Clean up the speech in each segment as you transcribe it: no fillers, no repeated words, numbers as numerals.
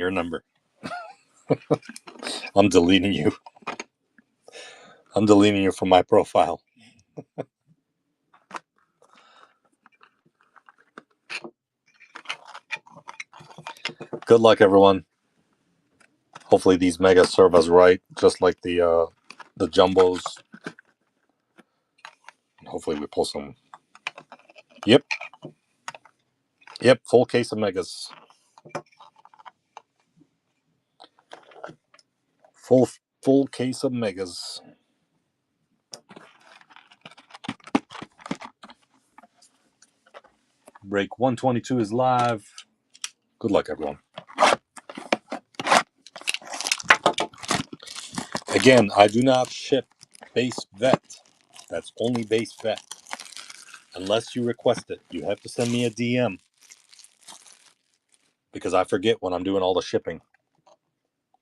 your number. I'm deleting you. I'm deleting you from my profile. Good luck, everyone. Hopefully these megas serve us right, just like the jumbos. Hopefully we pull some. Yep, full case of megas. Full case of megas. Break 122 is live. Good luck, everyone. Again, I do not ship base vet. That's only base vet. Unless you request it, you have to send me a DM. Because I forget when I'm doing all the shipping.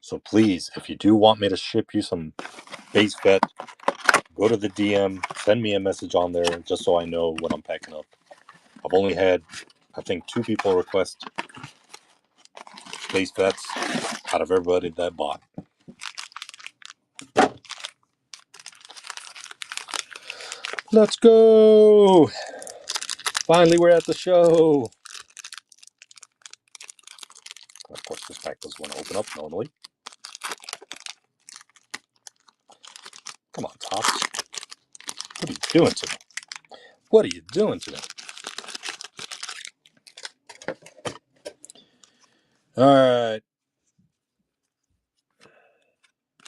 So please, if you do want me to ship you some base vet, go to the DM, send me a message on there just so I know when I'm packing up. I've only had, I think, 2 people request base vets out of everybody that bought. Let's go! Finally, we're at the show. Of course, this pack doesn't want to open up normally. Come on, Tops. What are you doing to me? What are you doing to me? All right.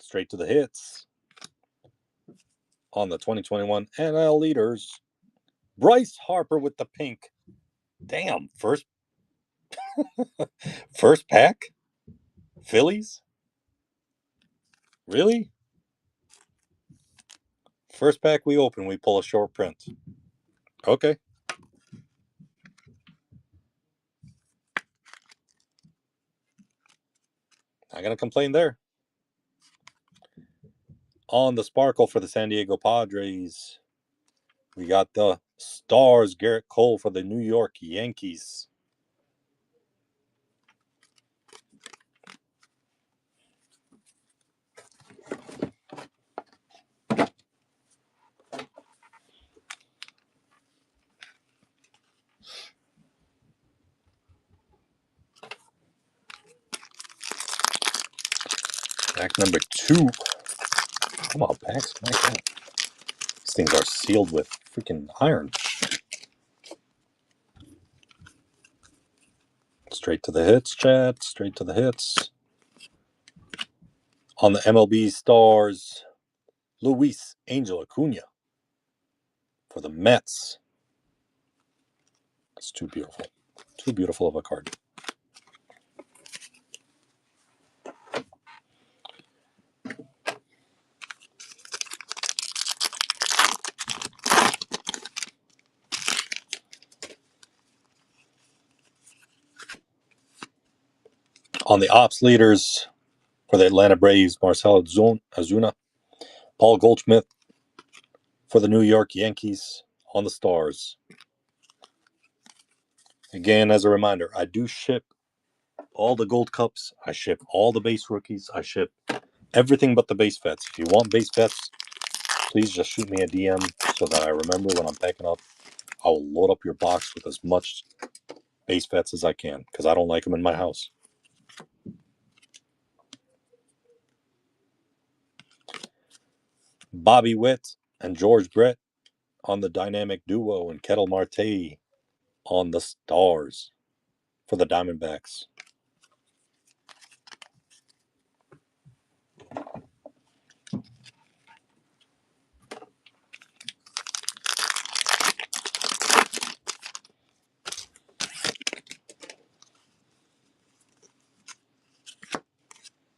Straight to the hits. On the 2021 NL leaders, Bryce Harper with the pink. Damn, first pack? Phillies? Really? First pack we open, we pull a short print. Okay. Not gonna complain there. On the sparkle for the San Diego Padres, we got the Stars, Garrett Cole for the New York Yankees. Pack number 2. Come on, packs. My God. These things are sealed with freaking iron. Straight to the hits, chat. Straight to the hits. On the MLB Stars, Luis Angel Acuna for the Mets. It's too beautiful. Too beautiful of a card. On the ops leaders for the Atlanta Braves, Marcell Ozuna, Paul Goldschmidt for the New York Yankees on the Stars. Again, as a reminder, I do ship all the gold cups. I ship all the base rookies. I ship everything but the base vets. If you want base vets, please just shoot me a DM so that I remember when I'm packing up. I will load up your box with as much base vets as I can because I don't like them in my house. Bobby Witt and George Brett on the dynamic duo, and Ketel Marte on the Stars for the Diamondbacks.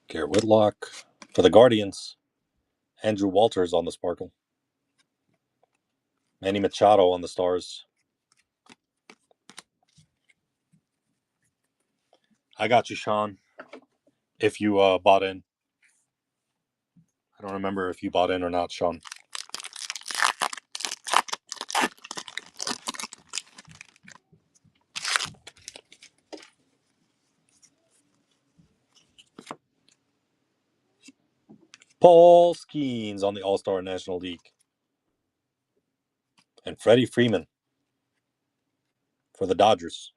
Garrett Whitlock for the Guardians. Andrew Walters on the Sparkle. Manny Machado on the Stars. I got you, Sean. If you bought in. I don't remember if you bought in or not, Sean. Paul Skeens on the All-Star National League. And Freddie Freeman for the Dodgers.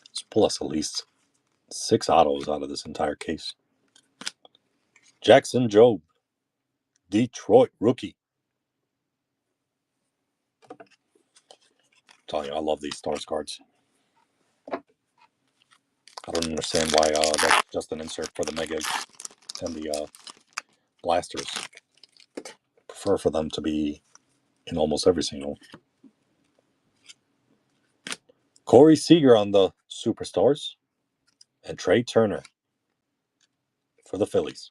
Let's pull us at least 6 autos out of this entire case. Jackson Jobe, Detroit rookie. I'm telling you, I love these Stars cards. I don't understand why that's just an insert for the Megas and the Blasters. I prefer for them to be in almost every single. Corey Seager on the Superstars. And Trey Turner for the Phillies.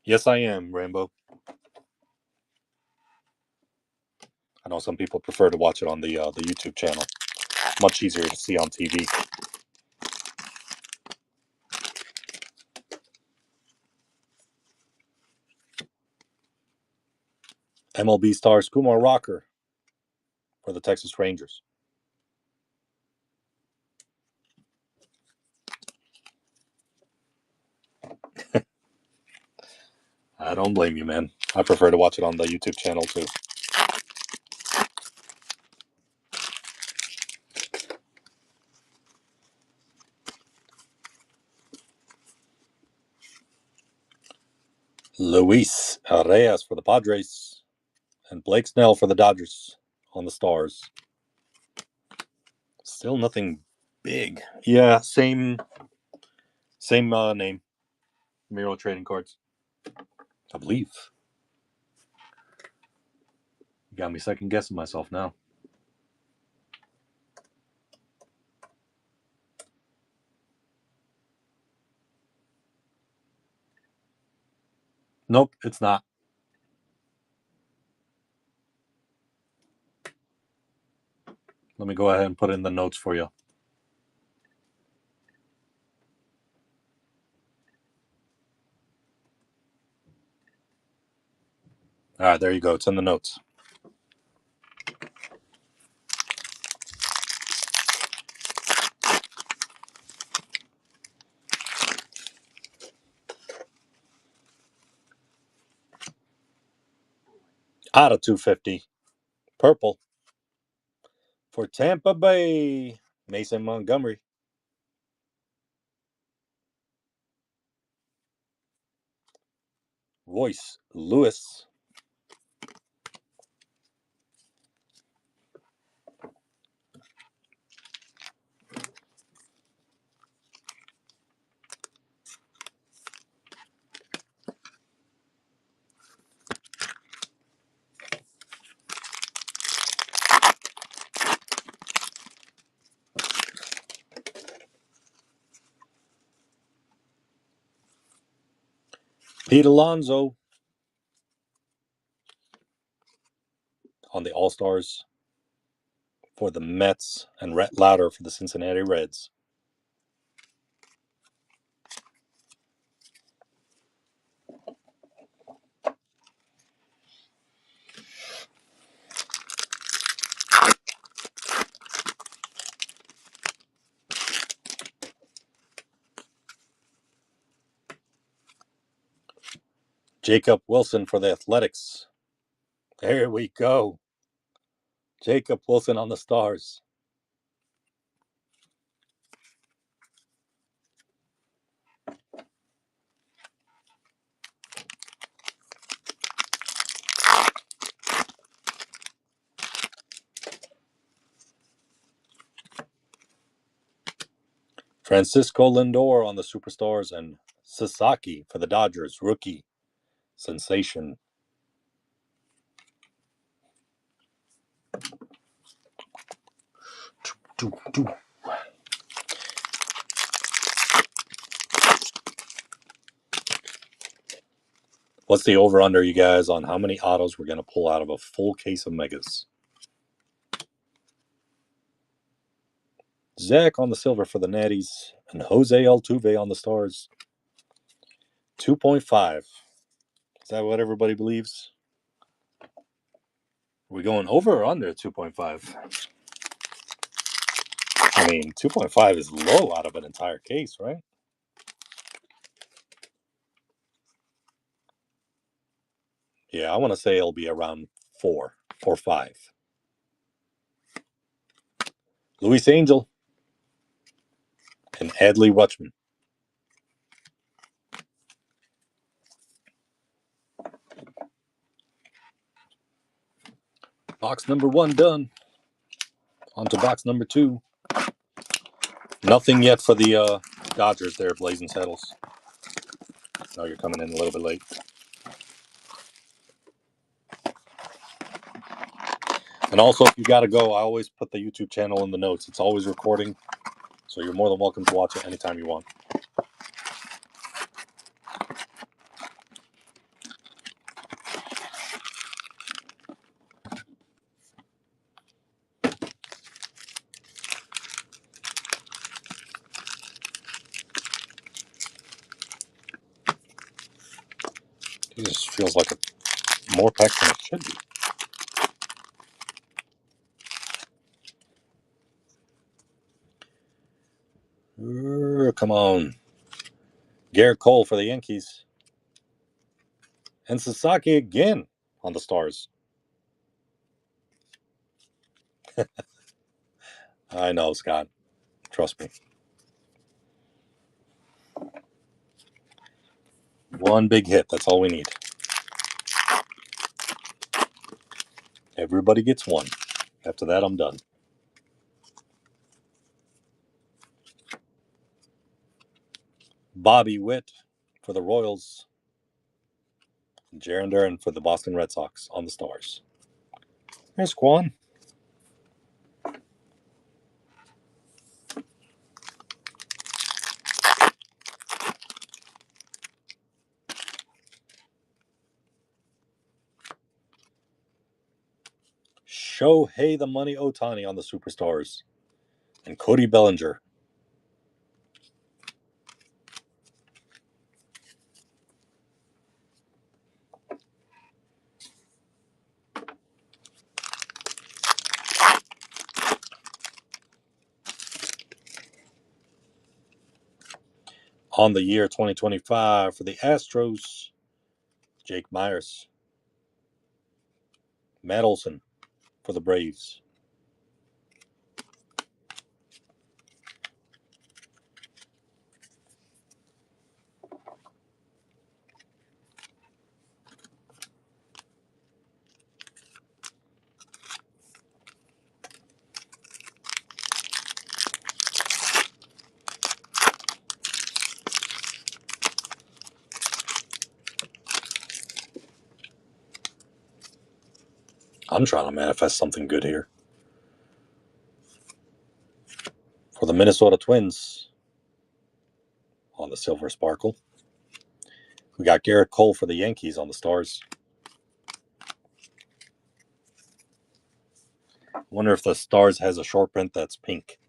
Yes, I am, Rambo. I know some people prefer to watch it on the YouTube channel. Much easier to see on TV. MLB stars Kumar Rocker for the Texas Rangers. I don't blame you, man. I prefer to watch it on the YouTube channel, too. Luis Reyes for the Padres. And Blake Snell for the Dodgers on the Stars. Still nothing big. Yeah, same name. Miro trading cards. I believe. You got me second guessing myself now. Nope, it's not. Let me go ahead and put in the notes for you. All right, there you go. It's in the notes. Out of 250. Purple. For Tampa Bay, Mason Montgomery. Royce Lewis. Pete Alonso on the All-Stars for the Mets, and Rhett Lauder for the Cincinnati Reds. Jacob Wilson for the Athletics. There we go. Jacob Wilson on the Stars. Francisco Lindor on the Superstars, and Sasaki for the Dodgers, rookie sensation. What's the over-under, you guys, on how many autos we're going to pull out of a full case of Megas? Zach on the silver for the Natties, and Jose Altuve on the Stars. 2.5. Is that what everybody believes? Are we going over or under 2.5? I mean, 2.5 is low out of an entire case, right? Yeah, I want to say it'll be around 4 or 5. Luis Angel and Adley Rutschman. Box number 1 done. On to box number 2. Nothing yet for the Dodgers there, Blazing Saddles. Oh, you're coming in a little bit late. And also, if you got to go, I always put the YouTube channel in the notes. It's always recording, so you're more than welcome to watch it anytime you want. It just feels like more packs than it should be. Come on. Garrett Cole for the Yankees. And Sasaki again on the Stars. I know, Scott. Trust me. One big hit. That's all we need. Everybody gets one. After that, I'm done. Bobby Witt for the Royals. Jaron Duran for the Boston Red Sox on the Stars. There's Quan. Shohei the Money Ohtani on the Superstars. And Cody Bellinger. On the year 2025 for the Astros, Jake Myers. Matt Olson for the Braves. I'm trying to manifest something good here. For the Minnesota Twins, on the Silver Sparkle, we got Garrett Cole for the Yankees on the Stars. I wonder if the Stars has a short print that's pink.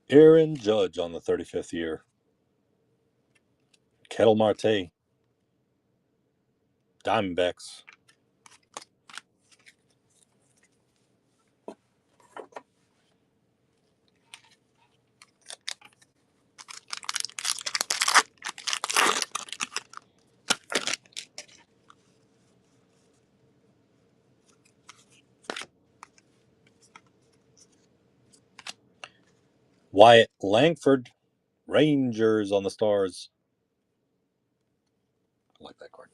Aaron Judge on the 35th year. Kettle Marte. Diamondbacks. Wyatt Langford. Rangers on the Stars. I like that card.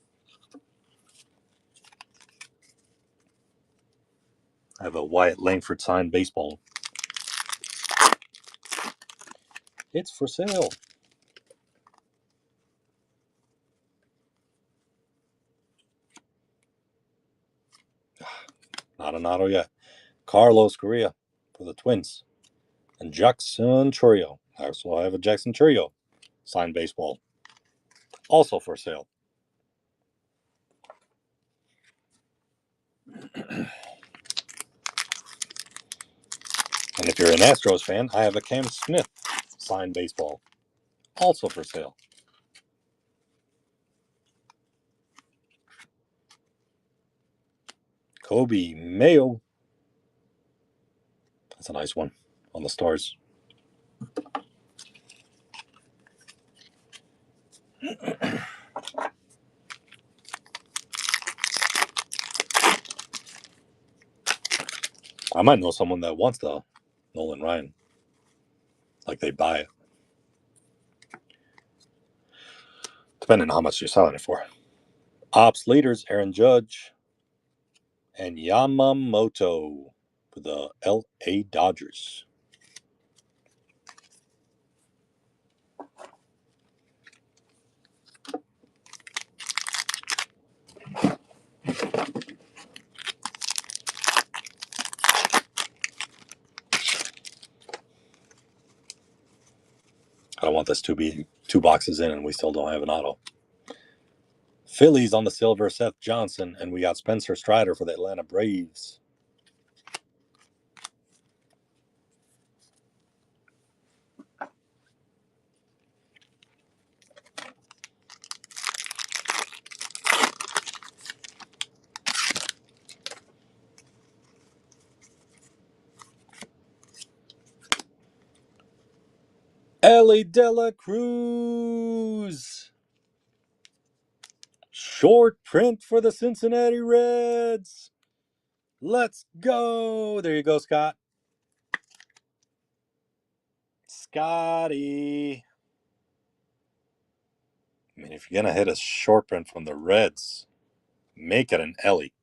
I have a Wyatt Langford signed baseball. It's for sale. Not an auto yet. Carlos Correa for the Twins. And Jackson Chourio. I also have a Jackson Chourio signed baseball. Also for sale. And if you're an Astros fan, I have a Cam Smith signed baseball, also for sale. Kobe Mayo. That's a nice one on the Stars. I might know someone that wants the Nolan Ryan. Like they buy it. Depending on how much you're selling it for. Ops leaders, Aaron Judge and Yamamoto for the LA Dodgers. I don't want this to be 2 boxes in and we still don't have an auto. Phillies on the silver, Seth Johnson, and we got Spencer Strider for the Atlanta Braves. Ellie Dela Cruz. Short print for the Cincinnati Reds. Let's go. There you go, Scott. Scotty. I mean, if you're going to hit a short print from the Reds, make it an Ellie.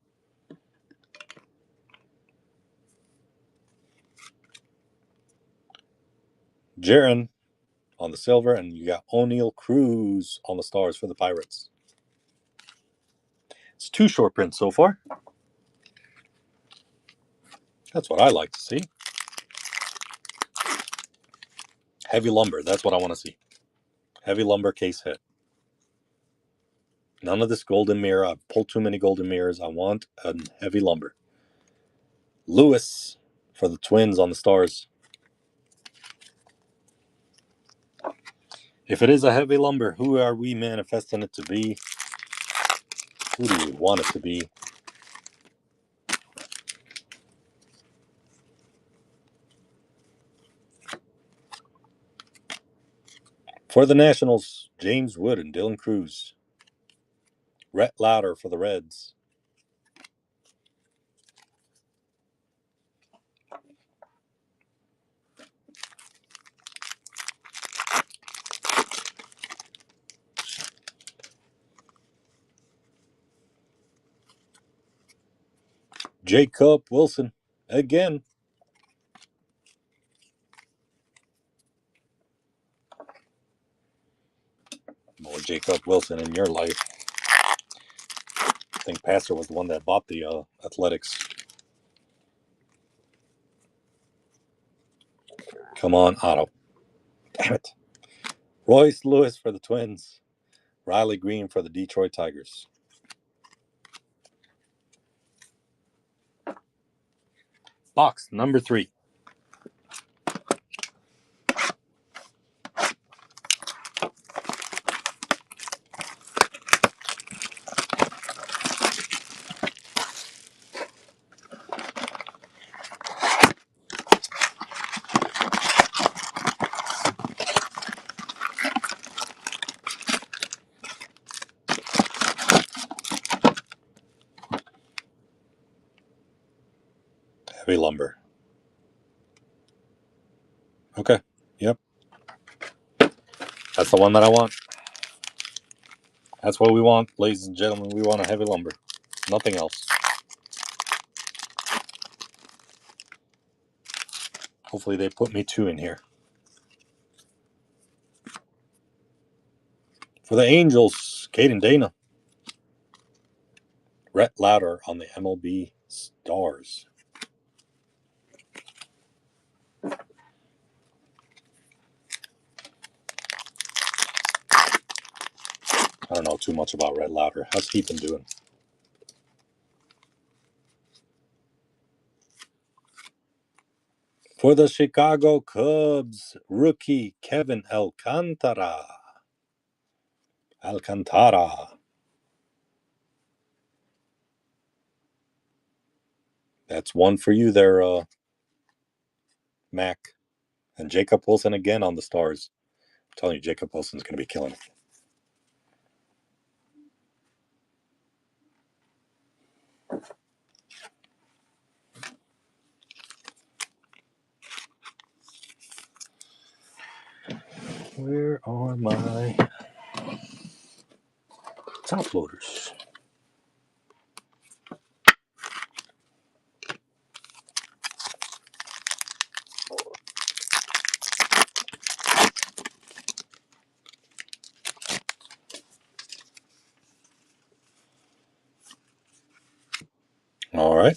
Jaron on the silver, and you got O'Neal Cruz on the Stars for the Pirates. It's 2 short prints so far. That's what I like to see. Heavy lumber, that's what I want to see. Heavy lumber case hit. None of this golden mirror. I've pulled too many golden mirrors. I want a heavy lumber. Lewis for the Twins on the Stars. If it is a heavy lumber, who are we manifesting it to be? Who do we want it to be? For the Nationals, James Wood and Dylan Cruz. Rhett Lauder for the Reds. Jacob Wilson again. More Jacob Wilson in your life. I think Pastor was the one that bought the Athletics. Come on, Otto. Damn it. Royce Lewis for the Twins. Riley Green for the Detroit Tigers. Box number 3. Heavy lumber. Okay. Yep. That's the one that I want. That's what we want, ladies and gentlemen. We want a heavy lumber. Nothing else. Hopefully they put me 2 in here. For the Angels, Caden Dana. Rhett Lauder on the MLB Stars. I don't know too much about Rhett Lauder. How's he been doing? For the Chicago Cubs, rookie Kevin Alcantara. That's one for you there, Mac. And Jacob Wilson again on the Stars. I'm telling you, Jacob Wilson's going to be killing it. Where are my top loaders? All right.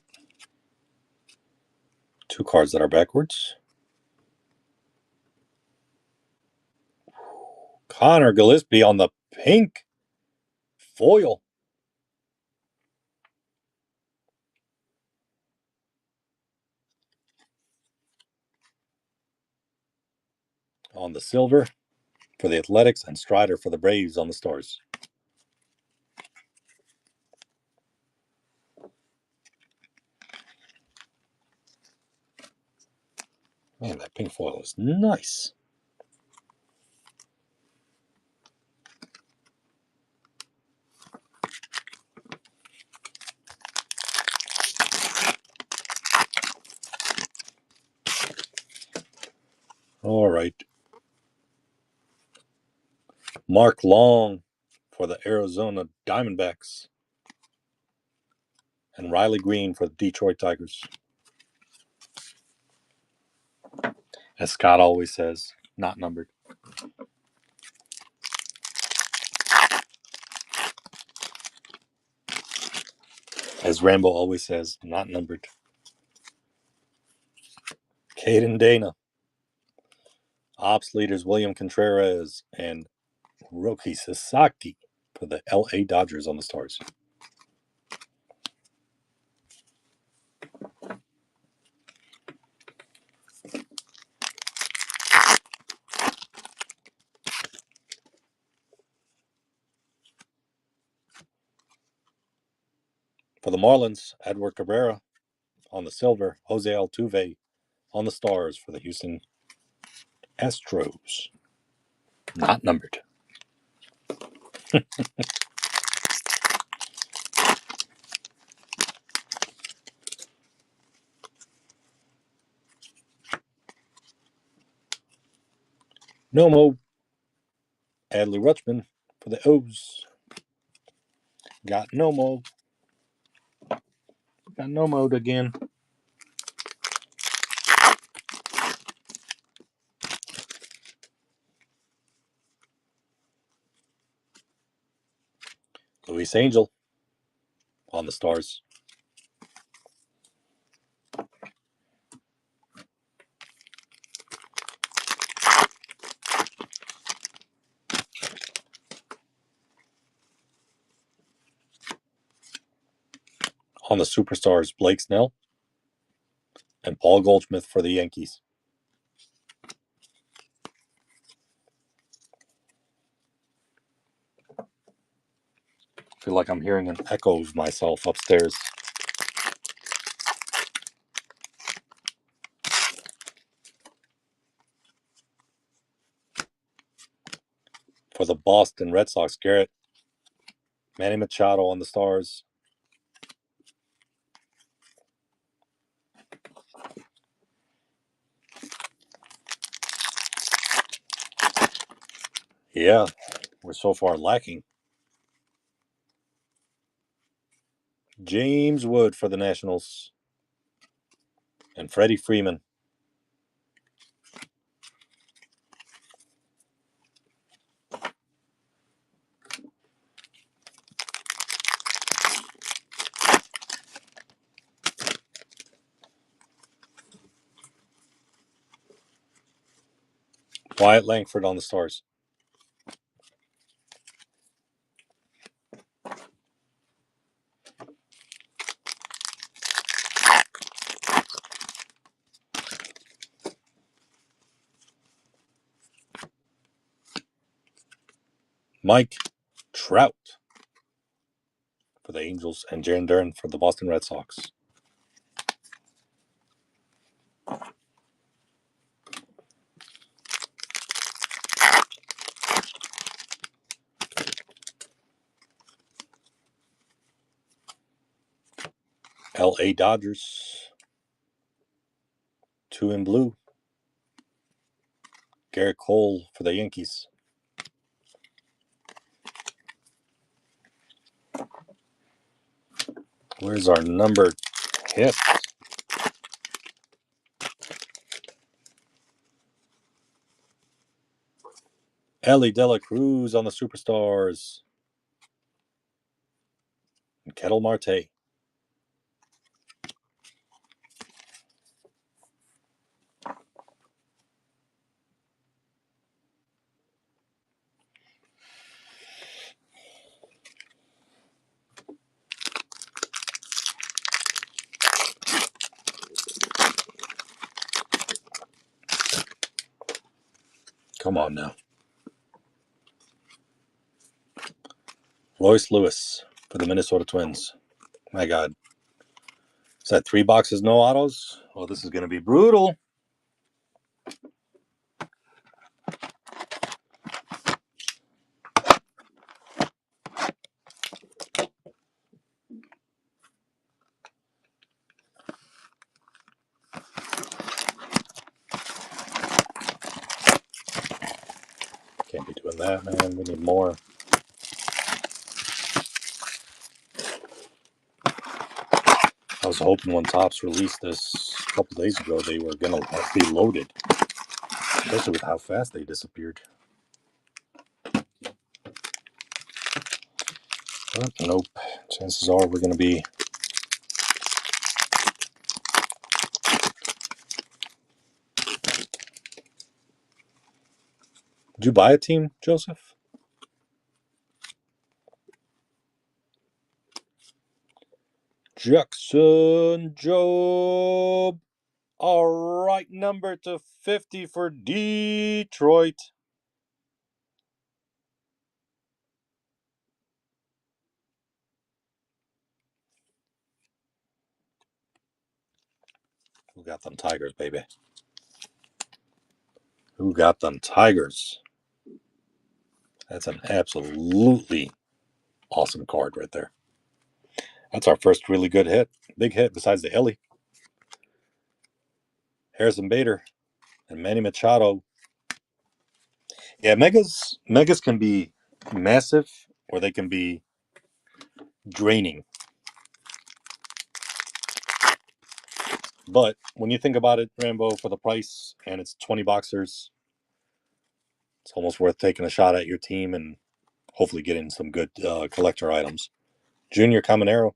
2 cards that are backwards. Connor Gillespie on the pink foil. On the silver for the Athletics, and Strider for the Braves on the Stars. Man, that pink foil is nice. All right. Mark Long for the Arizona Diamondbacks. And Riley Green for the Detroit Tigers. As Scott always says, not numbered. As Rambo always says, not numbered. Caden Dana. Ops leaders William Contreras and Roki Sasaki for the LA Dodgers on the Stars. For the Marlins, Edward Cabrera on the silver, Jose Altuve on the Stars for the Houston Astros. Not numbered. Nomo, Adley Rutschman for the O's. Got Nomo. Got Nomo'd again. Luis Angel on the Stars. On the Superstars, Blake Snell and Paul Goldschmidt for the Yankees. I feel like I'm hearing an echo of myself upstairs. For the Boston Red Sox, Garrett, Manny Machado on the Stars. Yeah, we're so far lacking. James Wood for the Nationals. And Freddie Freeman. Wyatt Langford on the Stars. Mike Trout for the Angels, and Jarren Duran for the Boston Red Sox. LA Dodgers, 2 in blue. Garrett Cole for the Yankees. Where's our numbered hit? Ellie Dela Cruz on the Superstars. And Kettle Marte. Come on now. Royce Lewis for the Minnesota Twins. My God. Is that 3 boxes, no autos? Well, this is going to be brutal. Can't be doing that, man. We need more. I was hoping when Topps released this a couple days ago, they were going to be loaded. Especially with how fast they disappeared. But nope. Chances are we're going to be... Did you buy a team, Joseph? Jackson Job. All right, number to 50 for Detroit. Who got them Tigers, baby? Who got them Tigers? That's an absolutely awesome card right there. That's our first really good hit. Big hit besides the Ellie. Harrison Bader and Manny Machado. Yeah, megas can be massive or they can be draining. But when you think about it, Rambo, for the price and it's 20 boxers, it's almost worth taking a shot at your team and hopefully getting some good collector items. Junior Caminero.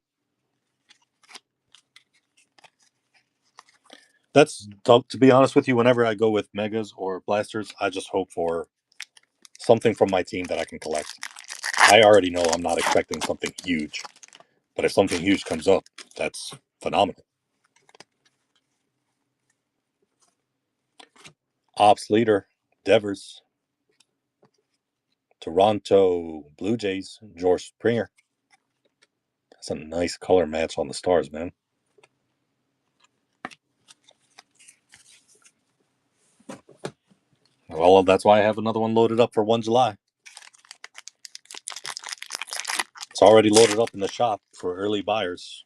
That's, to be honest with you, whenever I go with megas or blasters, I just hope for something from my team that I can collect. I already know I'm not expecting something huge, but if something huge comes up, that's phenomenal. Ops leader, Devers. Toronto Blue Jays, George Springer. That's a nice color match on the Stars, man. Well, that's why I have another one loaded up for 1 July. It's already loaded up in the shop for early buyers.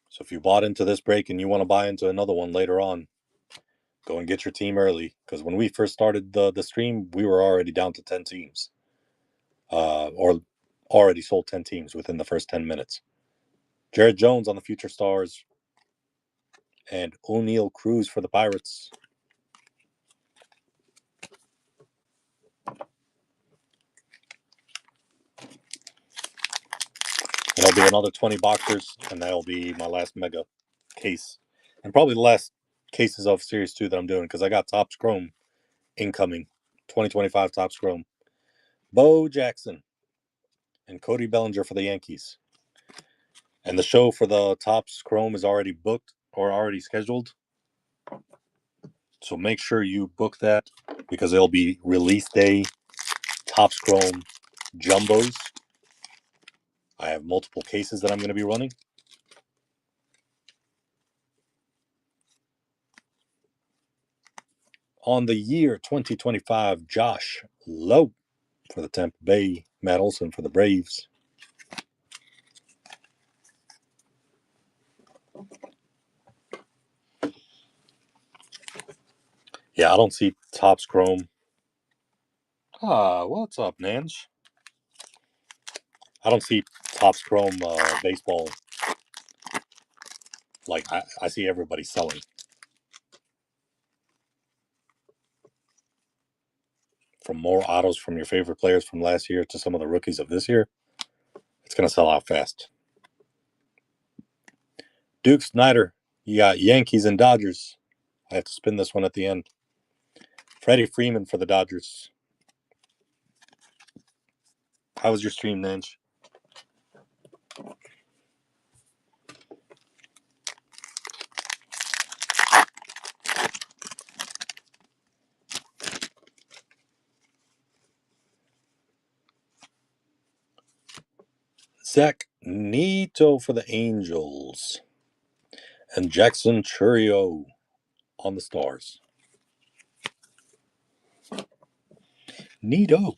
So if you bought into this break and you want to buy into another one later on, go and get your team early. Because when we first started the stream, we were already down to 10 teams. Or already sold 10 teams within the first 10 minutes. Jared Jones on the Future Stars. And O'Neal Cruz for the Pirates. There'll be another 20 boxers, and that'll be my last mega case. And probably the last cases of Series 2 that I'm doing, because I got Topps Chrome incoming. 2025 Topps Chrome. Bo Jackson and Cody Bellinger for the Yankees. And the show for the Topps Chrome is already booked or already scheduled. So make sure you book that because it'll be release day Topps Chrome Jumbos. I have multiple cases that I'm going to be running. On the year 2025, Josh Lowe for the Tampa Bay, Matt Olson for the Braves. Yeah, I don't see Topps Chrome. What's up, Nanj? I don't see Topps Chrome baseball. Like, I see everybody selling. From more autos from your favorite players from last year to some of the rookies of this year, it's going to sell out fast. Duke Snyder, you got Yankees and Dodgers. I have to spin this one at the end. Freddie Freeman for the Dodgers. How was your stream, Nanj? Zach Neto for the Angels. And Jackson Churio on the Stars. Neato.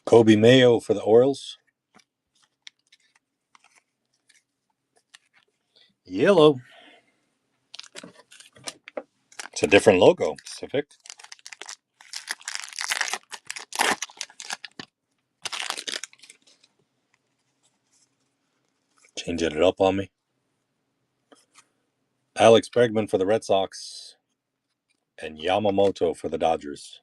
Kobe Mayo for the Orioles. Yellow. It's a different logo, Pacific. Changing it up on me. Alex Bregman for the Red Sox. And Yamamoto for the Dodgers.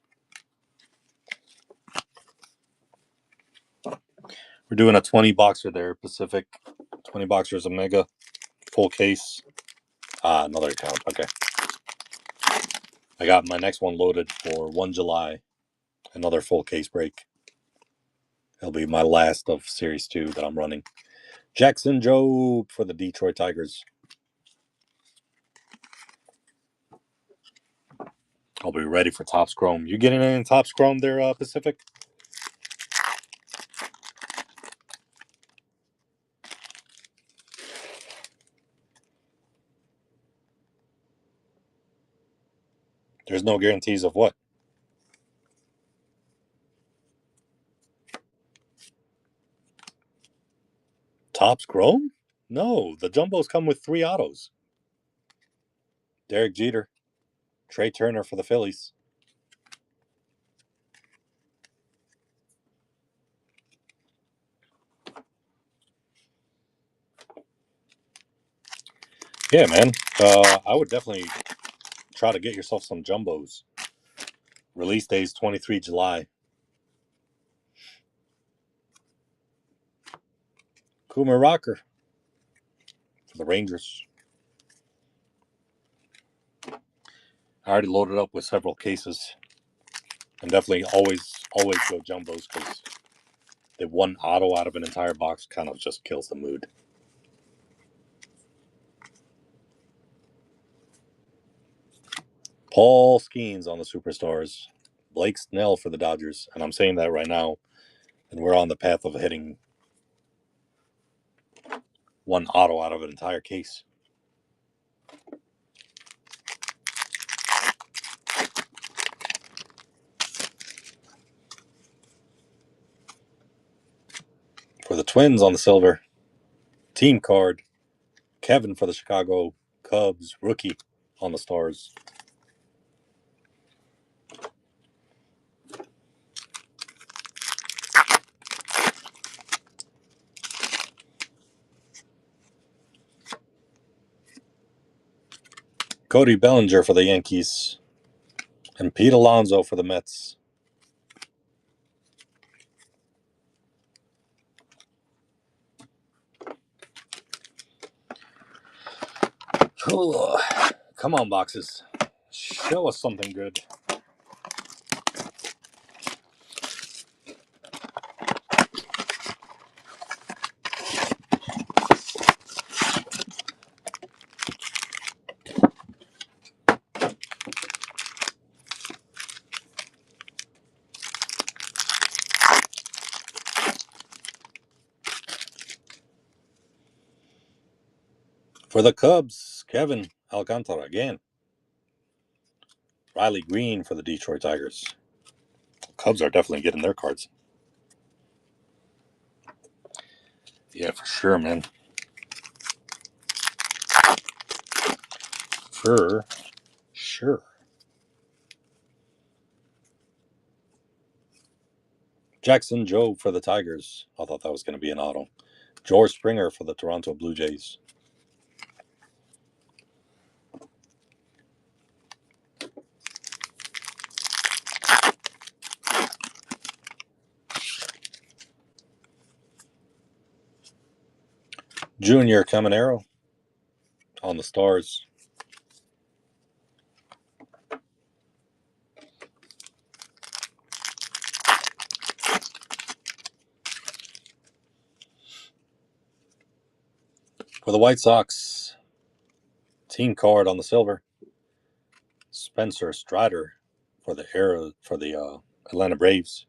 We're doing a 20 boxer there, Pacific. 20 boxers, Omega. Full case. Another account. Okay. I got my next one loaded for 1 July. Another full case break. It'll be my last of Series 2 that I'm running. Jackson Jobe for the Detroit Tigers. I'll be ready for Topps Chrome. You getting any Topps Chrome there, Pacific? There's no guarantees of what? Topps Chrome? No, the Jumbos come with 3 autos. Derek Jeter. Trey Turner for the Phillies. Yeah, man. I would definitely try to get yourself some Jumbos. Release day is 23 July. Kumar Rocker for the Rangers. I already loaded up with several cases. And definitely always go Jumbos because the one auto out of an entire box kind of just kills the mood. Paul Skeens on the Superstars. Blake Snell for the Dodgers. And I'm saying that right now. And we're on the path of hitting one auto out of an entire case. For the Twins on the silver. Team card. Kevin for the Chicago Cubs. Rookie on the Stars. Cody Bellinger for the Yankees. And Pete Alonso for the Mets. Come on, boxes. Show us something good. For the Cubs, Kevin Alcantara again. Riley Green for the Detroit Tigers. Cubs are definitely getting their cards. Yeah, for sure, man. For sure. Jackson Jobe for the Tigers. I thought that was going to be an auto. George Springer for the Toronto Blue Jays. Junior Caminero on the Stars. For the White Sox, team card on the silver. Spencer Strider for the Atlanta Braves.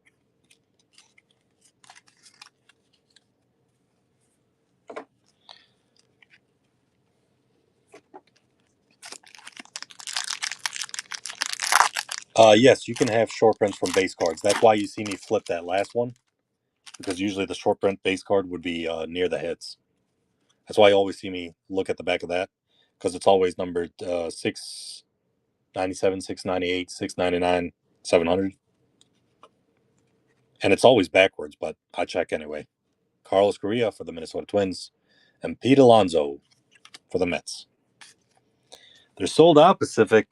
Yes, you can have short prints from base cards. That's why you see me flip that last one, because usually the short print base card would be near the hits. That's why you always see me look at the back of that, because it's always numbered 697, 698, 699, 700. And it's always backwards, but I check anyway. Carlos Correa for the Minnesota Twins, and Pete Alonso for the Mets. They're sold out, Pacific.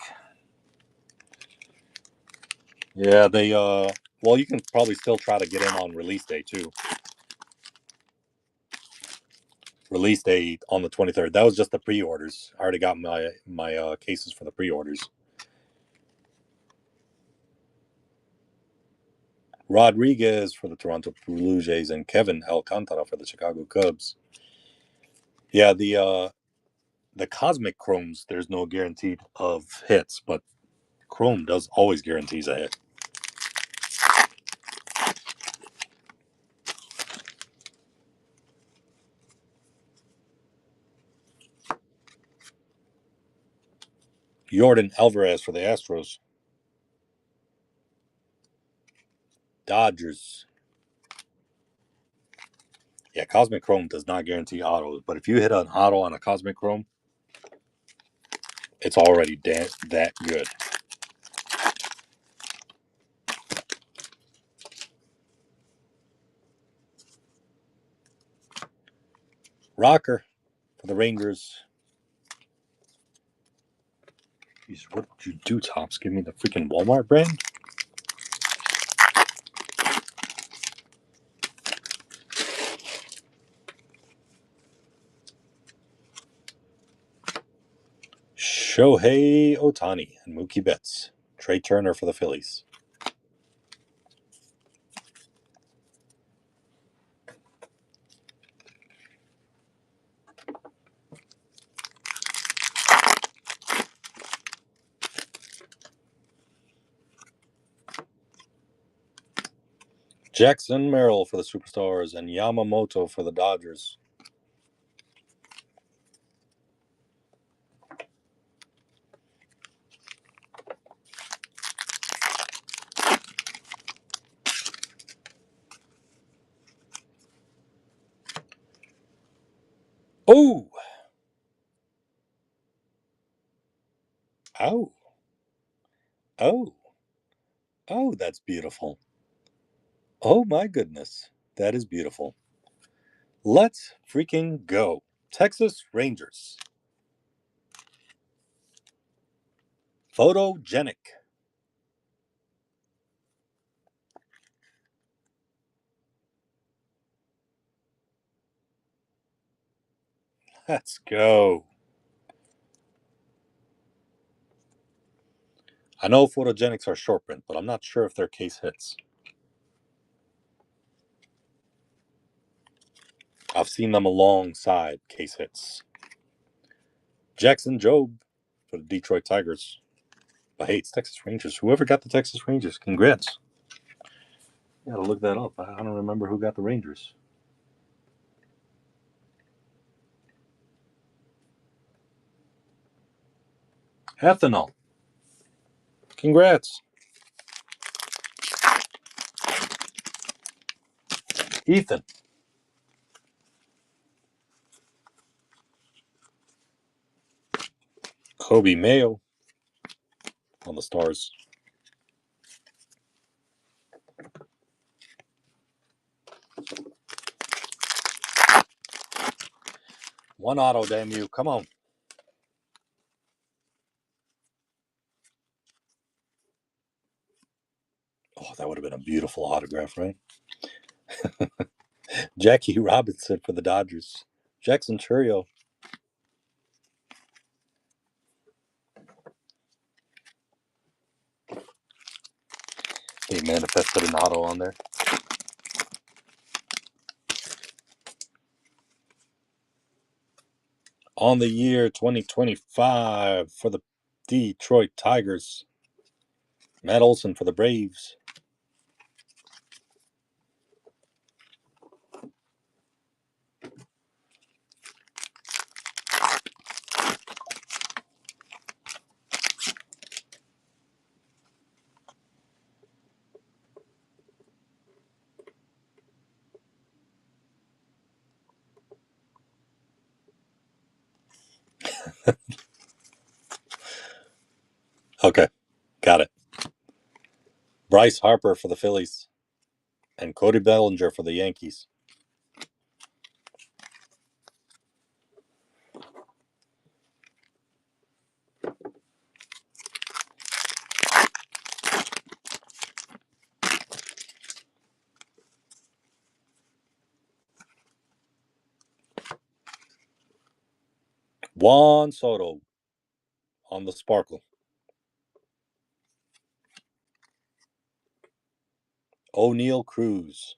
Yeah, they well, you can probably still try to get in on release day too. Release day on the 23rd. That was just the pre-orders. I already got my cases for the pre-orders. Rodriguez for the Toronto Blue Jays and Kevin Alcantara for the Chicago Cubs. Yeah, the Cosmic Chromes, there's no guaranteed of hits, but Chrome does always guarantees a hit. Jordan Alvarez for the Astros. Dodgers. Yeah, Cosmic Chrome does not guarantee autos, but if you hit an auto on a Cosmic Chrome, it's already that good. Rocker for the Rangers. Jeez, what did you do, Tops? Give me the freaking Walmart brand? Shohei Ohtani and Mookie Betts. Trey Turner for the Phillies. Jackson Merrill for the Superstars and Yamamoto for the Dodgers. Oh! Oh! Oh! Oh, that's beautiful. Oh my goodness. That is beautiful. Let's freaking go. Texas Rangers. Photogenic. Let's go. I know photogenics are short print, but I'm not sure if their case hits. I've seen them alongside case hits. Jackson Jobe for the Detroit Tigers. But hey, it's Texas Rangers. Whoever got the Texas Rangers, congrats. You gotta look that up. I don't remember who got the Rangers. Ethanol. Congrats. Ethan. Kobe Mayo on the Stars. One auto, damn you. Come on. Oh, that would have been a beautiful autograph, right? Jackie Robinson for the Dodgers. Jackson Churio. They manifested an auto on there. On the year 2025 for the Detroit Tigers. Matt Olson for the Braves. Okay, got it. Bryce Harper for the Phillies. And Cody Bellinger for the Yankees. Juan Soto on the Sparkle. O'Neal Cruz.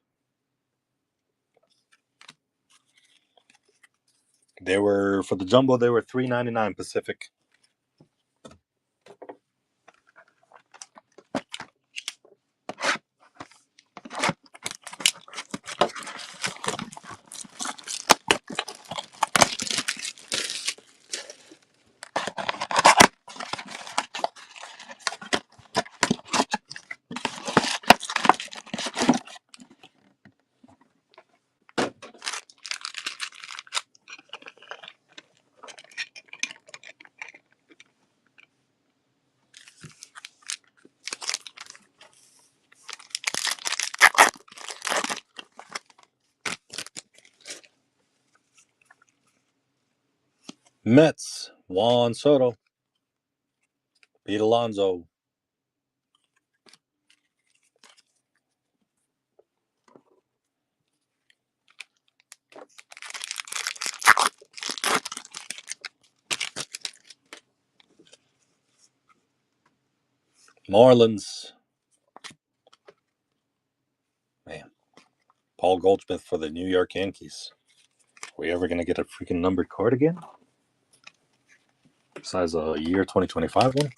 They were, for the Jumbo, they were $3.99 Pacific. Mets, Juan Soto. Pete Alonso. Marlins. Man. Paul Goldschmidt for the New York Yankees. Are we ever going to get a freaking numbered card again? Besides a year 2025 one?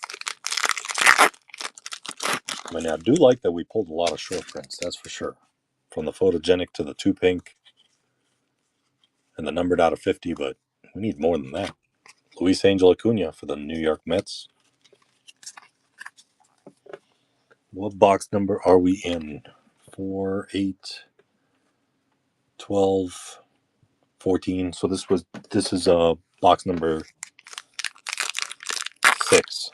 I mean, I do like that we pulled a lot of short prints, that's for sure. From the photogenic to the 2 pink and the numbered out of 50, but we need more than that. Luis Angel Acuna for the New York Mets. What box number are we in? 4, 8, 12, 14. So this is box number 6.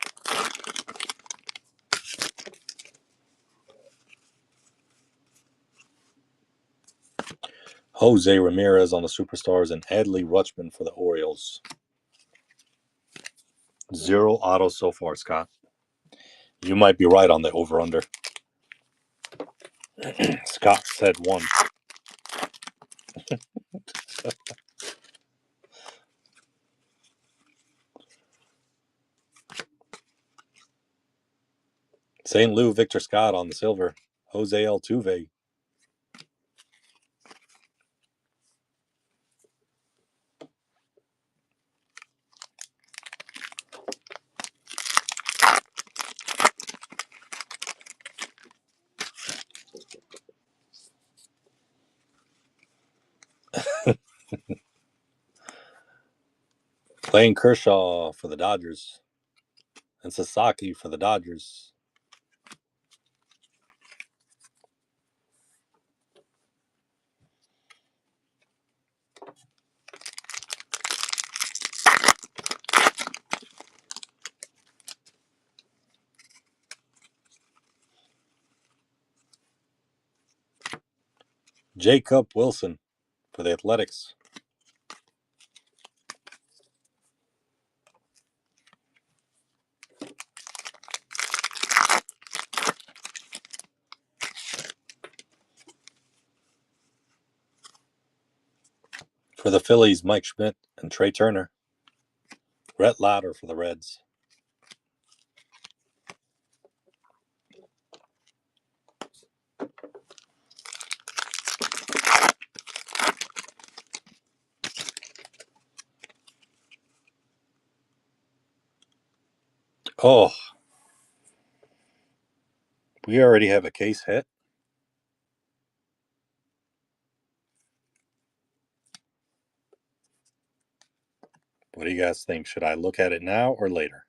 Jose Ramirez on the Superstars and Adley Rutschman for the Orioles. 0 autos so far, Scott. You might be right on the over-under. Scott said 1. St. Lou, Victor Scott on the silver. Jose Altuve. Clayton Kershaw for the Dodgers. and Sasaki for the Dodgers. Jacob Wilson for the Athletics. For the Phillies, Mike Schmidt and Trey Turner. Rhett Lauder for the Reds. Oh, we already have a case hit. What do you guys think? Should I look at it now or later?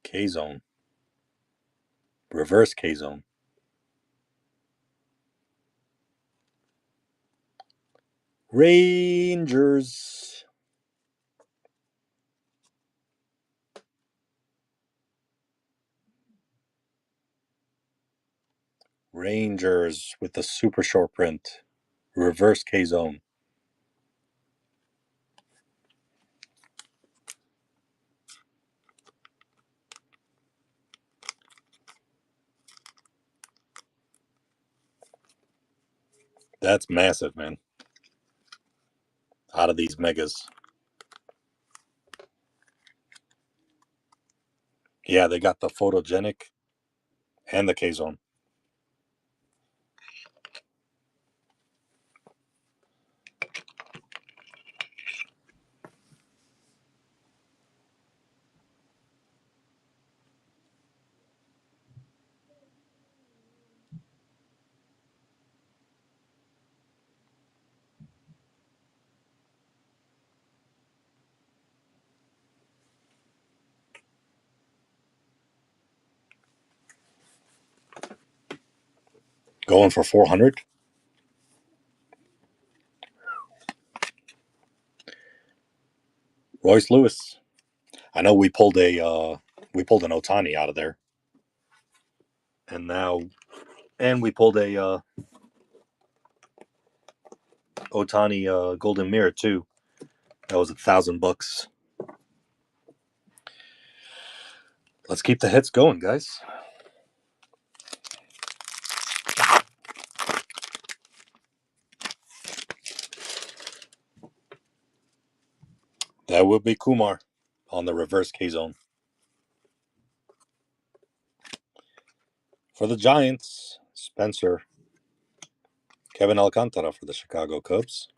K-Zone. Reverse K-Zone. Rangers. Rangers with the super short print. Reverse K-Zone. That's massive, man. Out of these megas. Yeah, they got the photogenic and the K-Zone. Going for 400. Royce Lewis. I know we pulled an Ohtani out of there, and we pulled a Ohtani Golden Mirror too. That was $1,000. Let's keep the hits going, guys. That would be Kumar on the reverse K-Zone. For the Giants, Spencer. Kevin Alcantara for the Chicago Cubs.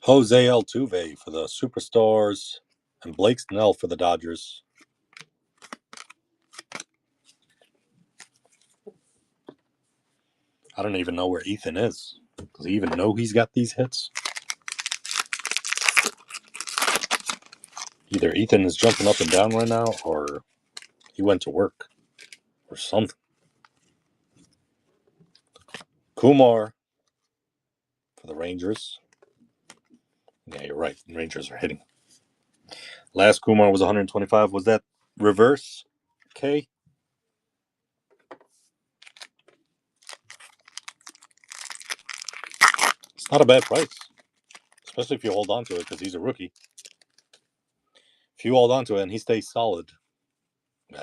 Jose Altuve for the Superstars. And Blake Snell for the Dodgers. I don't even know where Ethan is. Does he even know he's got these hits? Either Ethan is jumping up and down right now, or he went to work, or something. Kumar for the Rangers. Yeah, you're right. The Rangers are hitting. Last Kumar was 125. Was that reverse K? It's not a bad price, especially if you hold on to it because he's a rookie. If you hold on to it and he stays solid,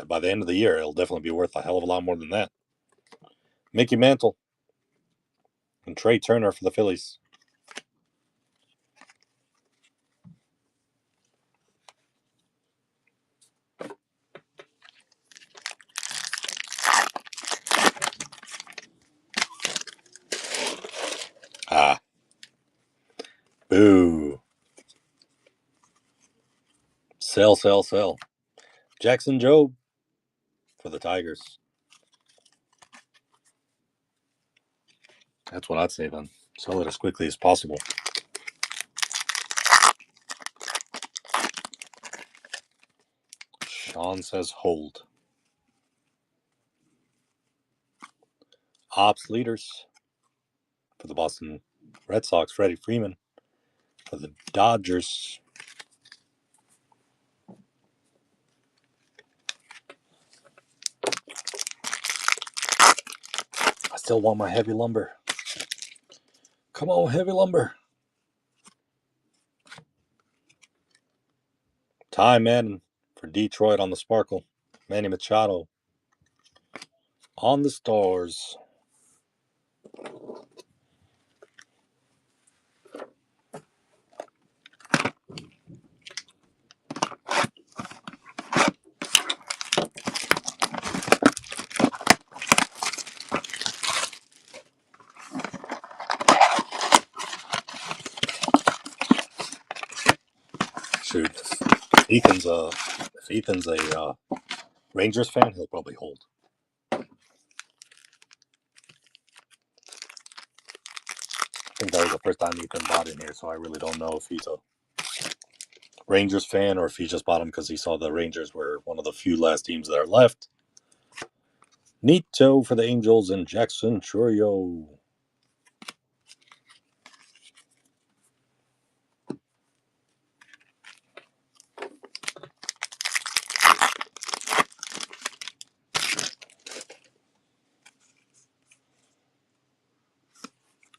by the end of the year, it'll definitely be worth a hell of a lot more than that. Mickey Mantle and Trey Turner for the Phillies. Boo. Sell, sell, sell. Jackson Jobe for the Tigers. That's what I'd say then. Sell it as quickly as possible. Sean says hold. Ops leaders for the Boston Red Sox, Freddie Freeman. For the Dodgers, I still want my heavy lumber. Come on, heavy lumber. Ty Madden for Detroit on the Sparkle. Manny Machado on the Stars. Shoot, if Ethan's a Rangers fan, he'll probably hold. I think that was the first time Ethan bought in here, so I really don't know if he's a Rangers fan or if he just bought him because he saw the Rangers were one of the few last teams that are left. Nito for the Angels and Jackson Chourio.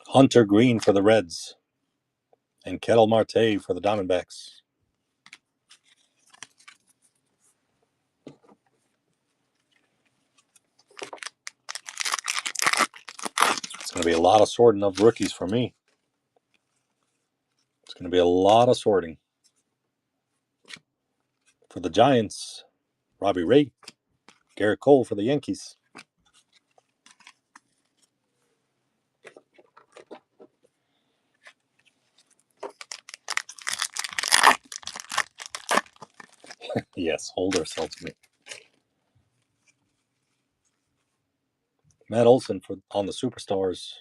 Hunter Green for the Reds. And Ketel Marte for the Diamondbacks. It's going to be a lot of sorting of rookies for me. It's going to be a lot of sorting. For the Giants, Robbie Ray. Garrett Cole for the Yankees. Yes, hold or sell to me. Matt Olson on the Superstars.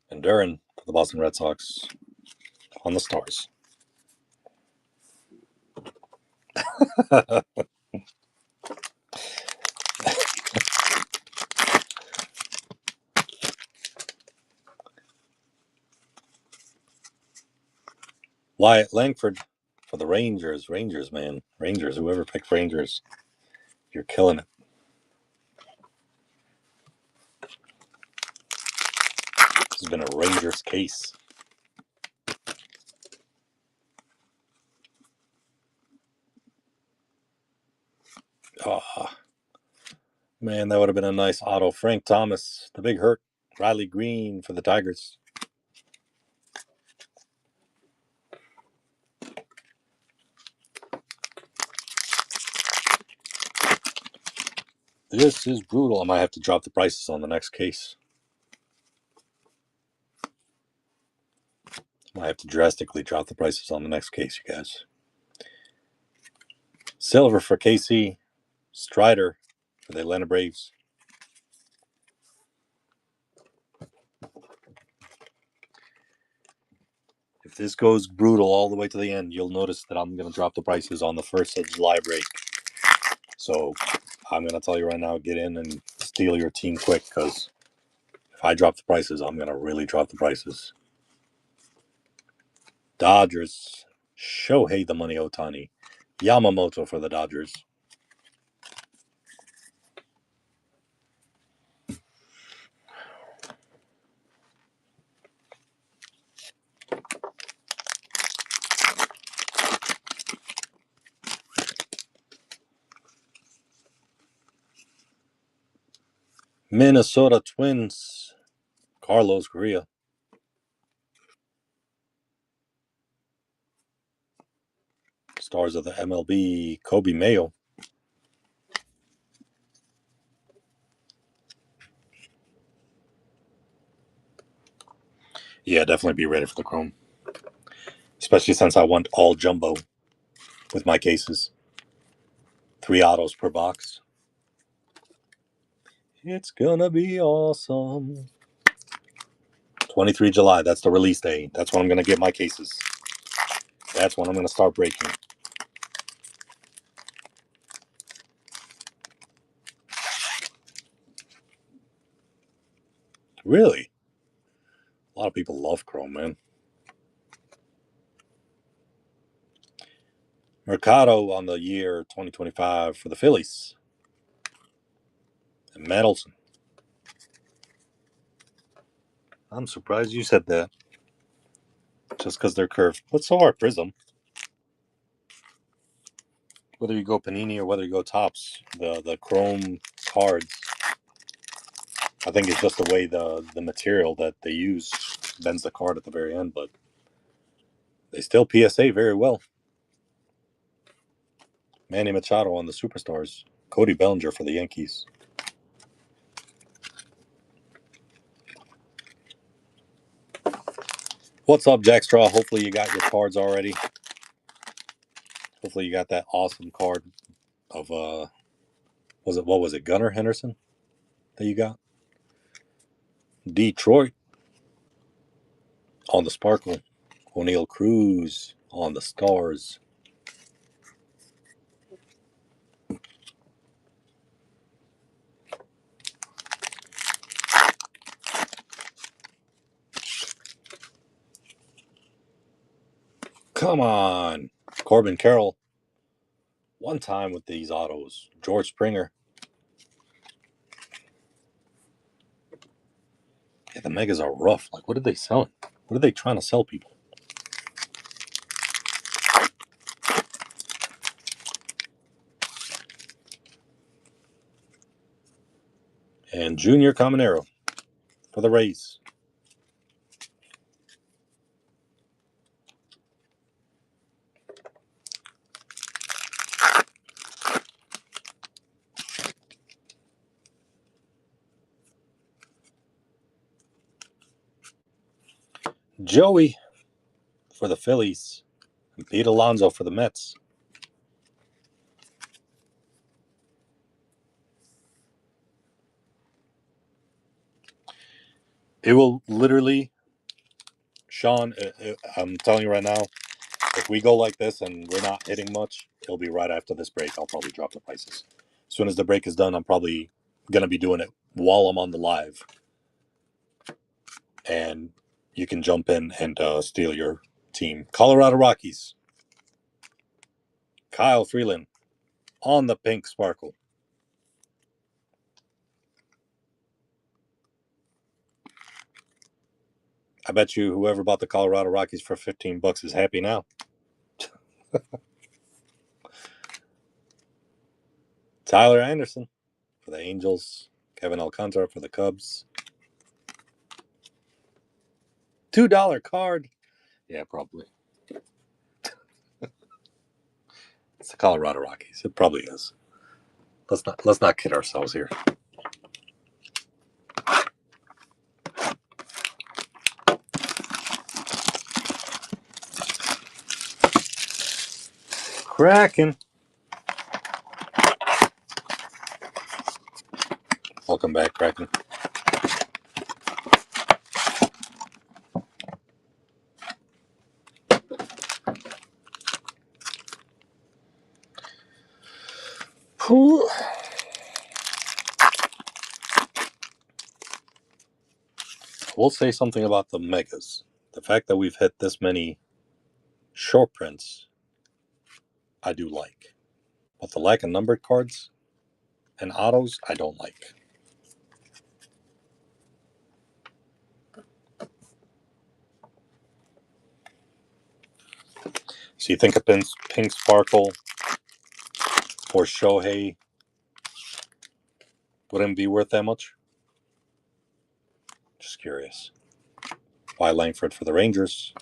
And Duran for the Boston Red Sox on the Stars. Wyatt Langford for the Rangers. Rangers, man. Rangers. Whoever picked Rangers, you're killing it. This has been a Rangers case. Oh, man, that would have been a nice auto. Frank Thomas, the big hurt. Riley Green for the Tigers. This is brutal. I might have to drop the prices on the next case. Might have to drastically drop the prices on the next case, you guys. Silver for KC. Strider for the Atlanta Braves. If this goes brutal all the way to the end, you'll notice that I'm going to drop the prices on the 1st of July break. So I'm going to tell you right now, get in and steal your team quick, because if I drop the prices, I'm going to really drop the prices. Dodgers, Shohei the Money Ohtani. Yamamoto for the Dodgers. Minnesota Twins, Carlos Correa. Stars of the MLB, Kobe Mayo. Yeah, definitely be ready for the Chrome. especially since I went all jumbo with my cases. 3 autos per box. It's gonna be awesome. 23 July, that's the release day. That's when I'm gonna get my cases. That's when I'm gonna start breaking. Really? A lot of people love Chrome, man. Mercado on the year 2025 for the Phillies. And Mandelson. I'm surprised you said that. Just because they're curved. But so are Prism. Whether you go Panini or whether you go Topps, the Chrome cards, I think it's just the way the material that they use bends the card at the very end, but they still PSA very well. Manny Machado on the Superstars. Cody Bellinger for the Yankees. What's up, Jack Straw? Hopefully you got your cards already. Hopefully you got that awesome card of what was it, Gunnar Henderson that you got? Detroit on the Sparkle. O'Neal Cruz on the Stars. Come on. Corbin Carroll. One time with these autos. George Springer. Yeah, the Megas are rough. Like, what are they selling? What are they trying to sell people? And Junior Caminero for the Rays. Joey for the Phillies. And Pete Alonso for the Mets. It will literally, Sean, I'm telling you right now, if we go like this and we're not hitting much, it'll be right after this break. I'll probably drop the prices. As soon as the break is done, I'm probably going to be doing it while I'm on the live. And you can jump in and steal your team. Colorado Rockies. Kyle Freeland on the pink sparkle. I bet you whoever bought the Colorado Rockies for $15 is happy now. Tyler Anderson for the Angels. Kevin Alcantara for the Cubs. $2 card. Yeah, probably. It's the Colorado Rockies. It probably is. Let's not kid ourselves here. Kraken. Welcome back, Kraken. Whew. We'll say something about the Megas. The fact that we've hit this many short prints, I do like. But the lack of numbered cards and autos, I don't like. So you think a pink sparkle for Shohei wouldn't be worth that much? Just curious. Why Langford for the Rangers?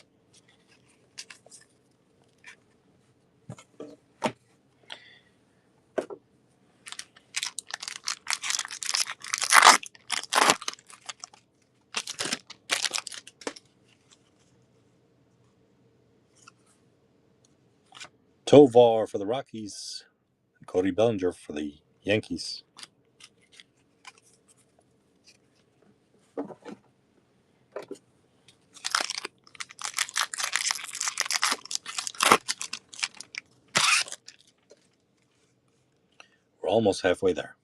Tovar for the Rockies. And Cody Bellinger for the Yankees. We're almost halfway there.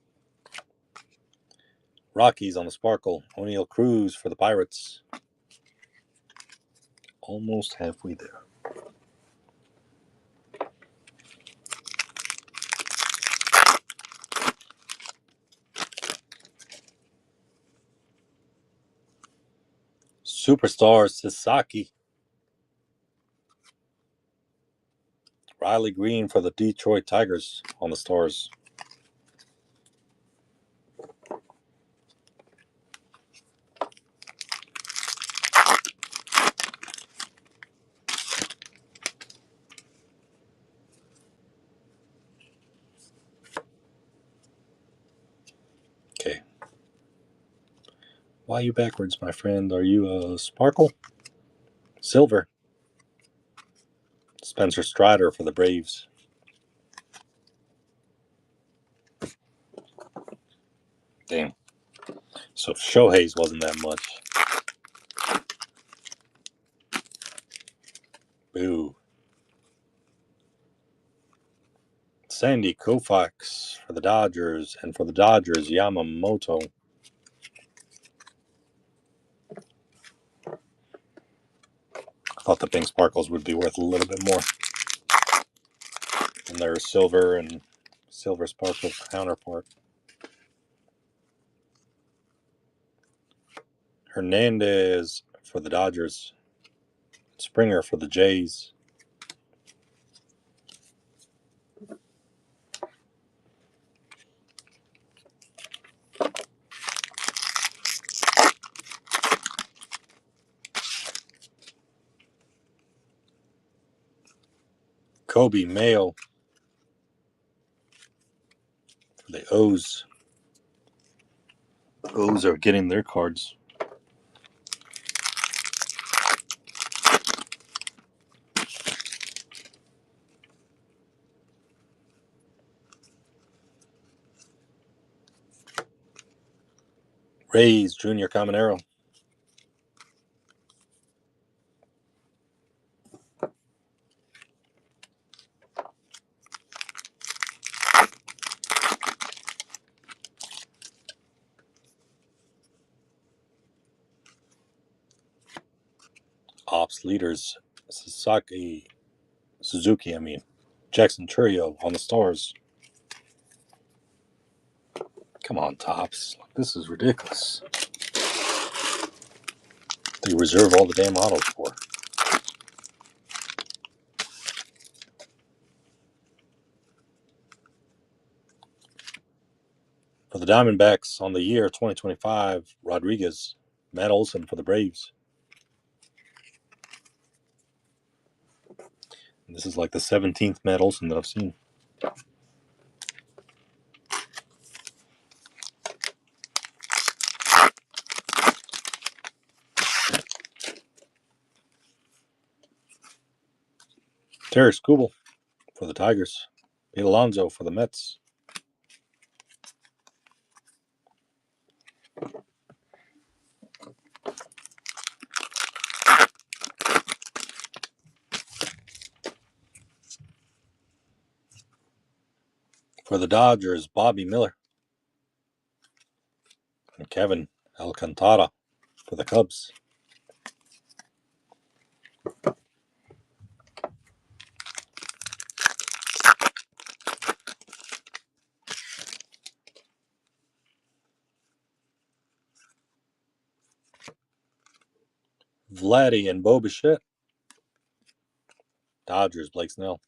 Rockies on the sparkle. O'Neal Cruz for the Pirates. Almost halfway there. Superstar Sasaki. Riley Green for the Detroit Tigers on the Stars. Okay. Why are you backwards, my friend? Are you a sparkle? Silver. Spencer Strider for the Braves. Damn. So Shohei's wasn't that much. Boo. Sandy Koufax for the Dodgers, and for the Dodgers, Yamamoto. I thought the pink sparkles would be worth a little bit more than their silver and silver sparkle counterpart. Hernandez for the Dodgers. Springer for the Jays. Kobe Mayo for the O's. O's are getting their cards. Rays Junior Caminero. Ops leaders Suzuki, Jackson Churio on the Stars. Come on, Tops. This is ridiculous. They reserve all the damn autos for. For the Diamondbacks on the year 2025, Rodriguez. Matt Olson for the Braves. And this is like the 17th Matt Olson that I've seen. Terry Skubal for the Tigers. Pete Alonso for the Mets. For the Dodgers, Bobby Miller. And Kevin Alcantara for the Cubs. Vladdy and Bo Bichette. Dodgers, Blake Snell.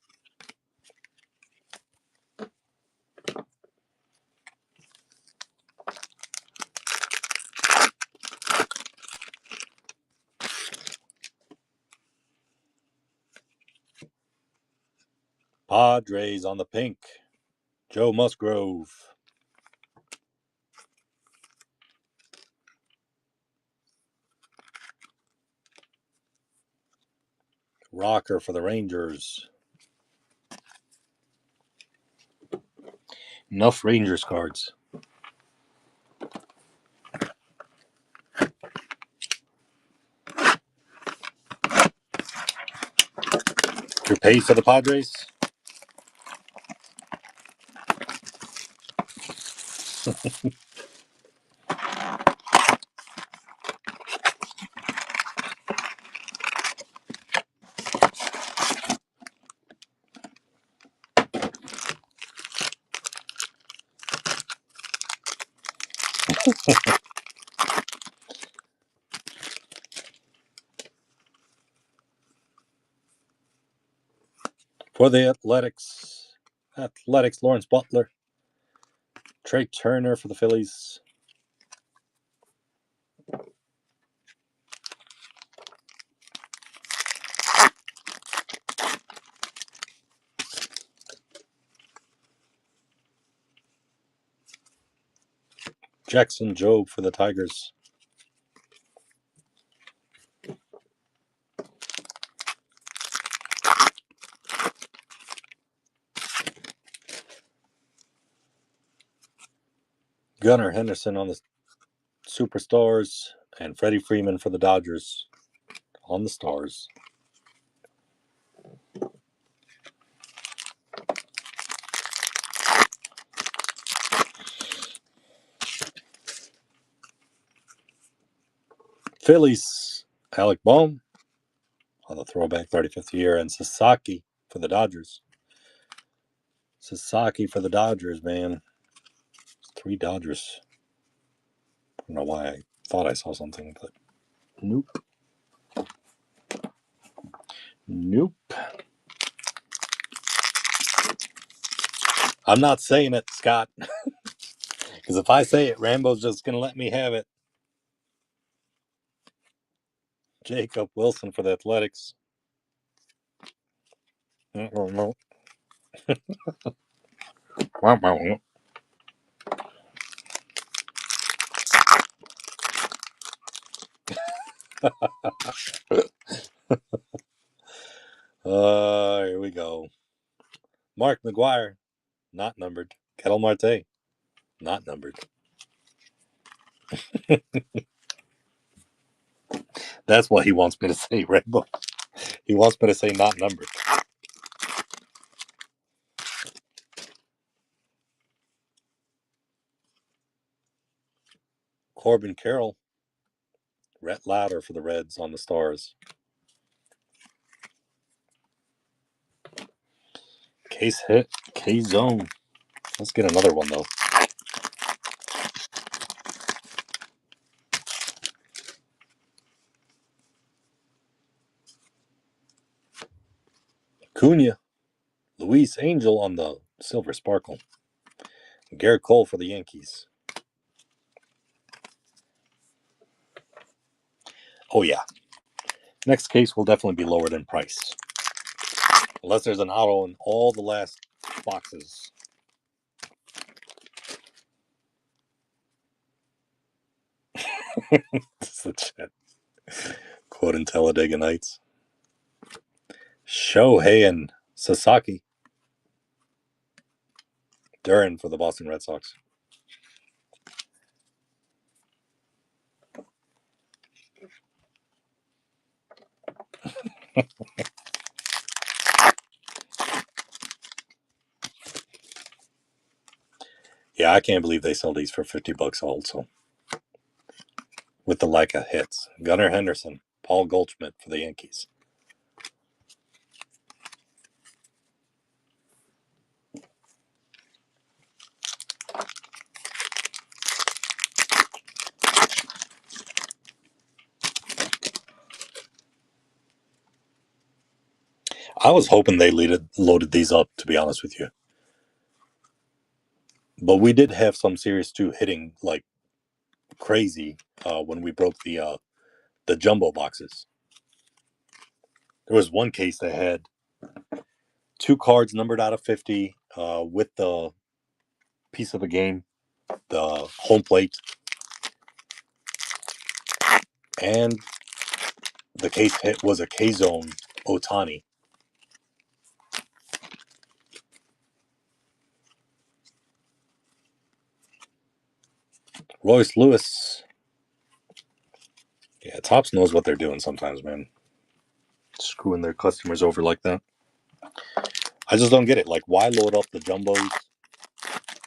Padres on the pink. Joe Musgrove. Rocker for the Rangers. Enough Rangers cards. You're paid for the Padres? For the Athletics, Lawrence Butler. Trey Turner for the Phillies. Jackson Jobe for the Tigers. Gunnar Henderson on the Superstars. And Freddie Freeman for the Dodgers on the Stars. Phillies, Alec Bohm on the throwback 35th year, and Sasaki for the Dodgers. Sasaki for the Dodgers, man. 3 Dodgers. I don't know why I thought I saw something, but nope. Nope. I'm not saying it, Scott. Because if I say it, Rambo's just going to let me have it. Jacob Wilson for the Athletics. I don't know. Here we go. Mark McGuire, not numbered. Kettle Marte, not numbered. That's what he wants me to say, Rambo. He wants me to say not numbered. Corbin Carroll, Rhett Lauder for the Reds on the Stars. Case hit, K-Zone. Let's get another one, though. Cunha, Luis Angel on the Silver Sparkle. Garrett Cole for the Yankees. Oh, yeah. Next case will definitely be lowered in price. Unless there's an auto in all the last boxes. This is the chat. Quote in Talladega Nights. Shohei and Sasaki. Duran for the Boston Red Sox. Yeah, I can't believe they sell these for $50 also. With the lack of hits. Gunnar Henderson, Paul Goldschmidt for the Yankees. I was hoping they loaded these up, to be honest with you. But we did have some Series 2 hitting like crazy when we broke the jumbo boxes. There was one case that had 2 cards numbered out of 50 with the piece of the game, the home plate, and the case hit was a K-Zone Ohtani. Royce Lewis. Yeah, Topps knows what they're doing sometimes, man. Screwing their customers over like that. I just don't get it. Like, why load up the jumbos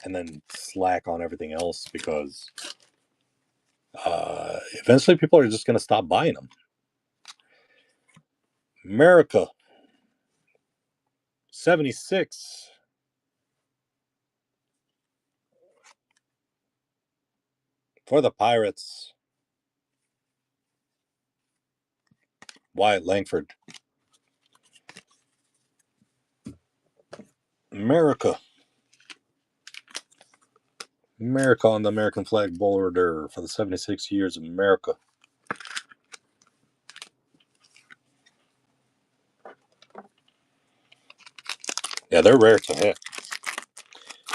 and then slack on everything else? Because eventually people are just going to stop buying them. America. 76. For the Pirates. Wyatt Langford. America. America on the American flag border for the 76 years of America. Yeah, they're rare to hit.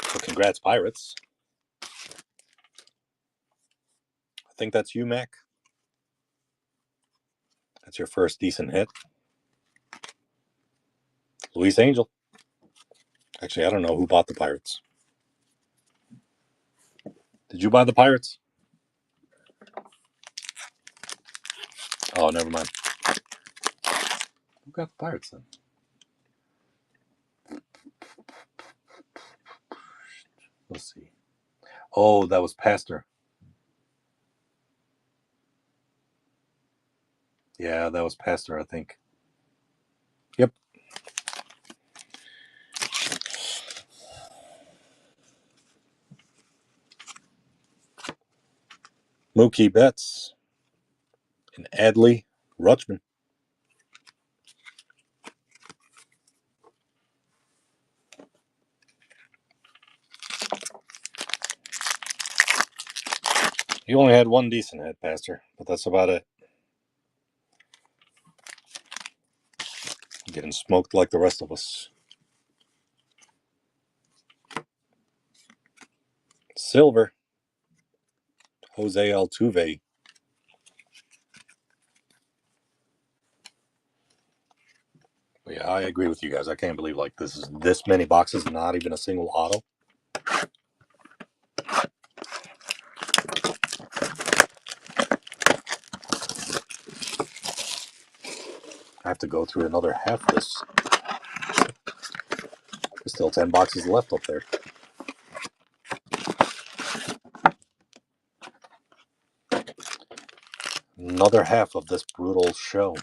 So congrats, Pirates. I think that's you, Mac. That's your first decent hit. Luis Angel. Actually, I don't know who bought the Pirates. Did you buy the Pirates? Oh, never mind. Who got the Pirates then? Let's see. Oh, that was Pastor. Yeah, that was Pastor, I think. Yep. Mookie Betts and Adley Rutschman. You only had one decent hit, Pastor, but that's about it. Getting smoked like the rest of us. Silver. Jose Altuve. But yeah, I agree with you guys. I can't believe like this is this many boxes, not even a single auto. I have to go through another half of this. There's still 10 boxes left up there. Another half of this brutal show.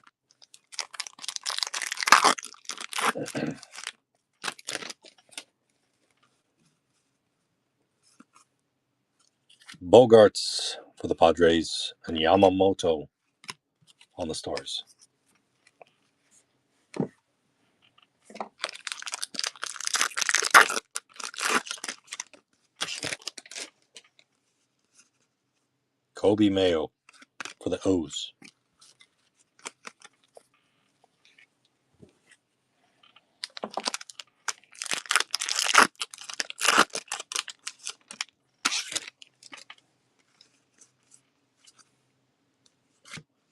Bogarts for the Padres and Yamamoto on the Stars. Kobe Mayo for the O's.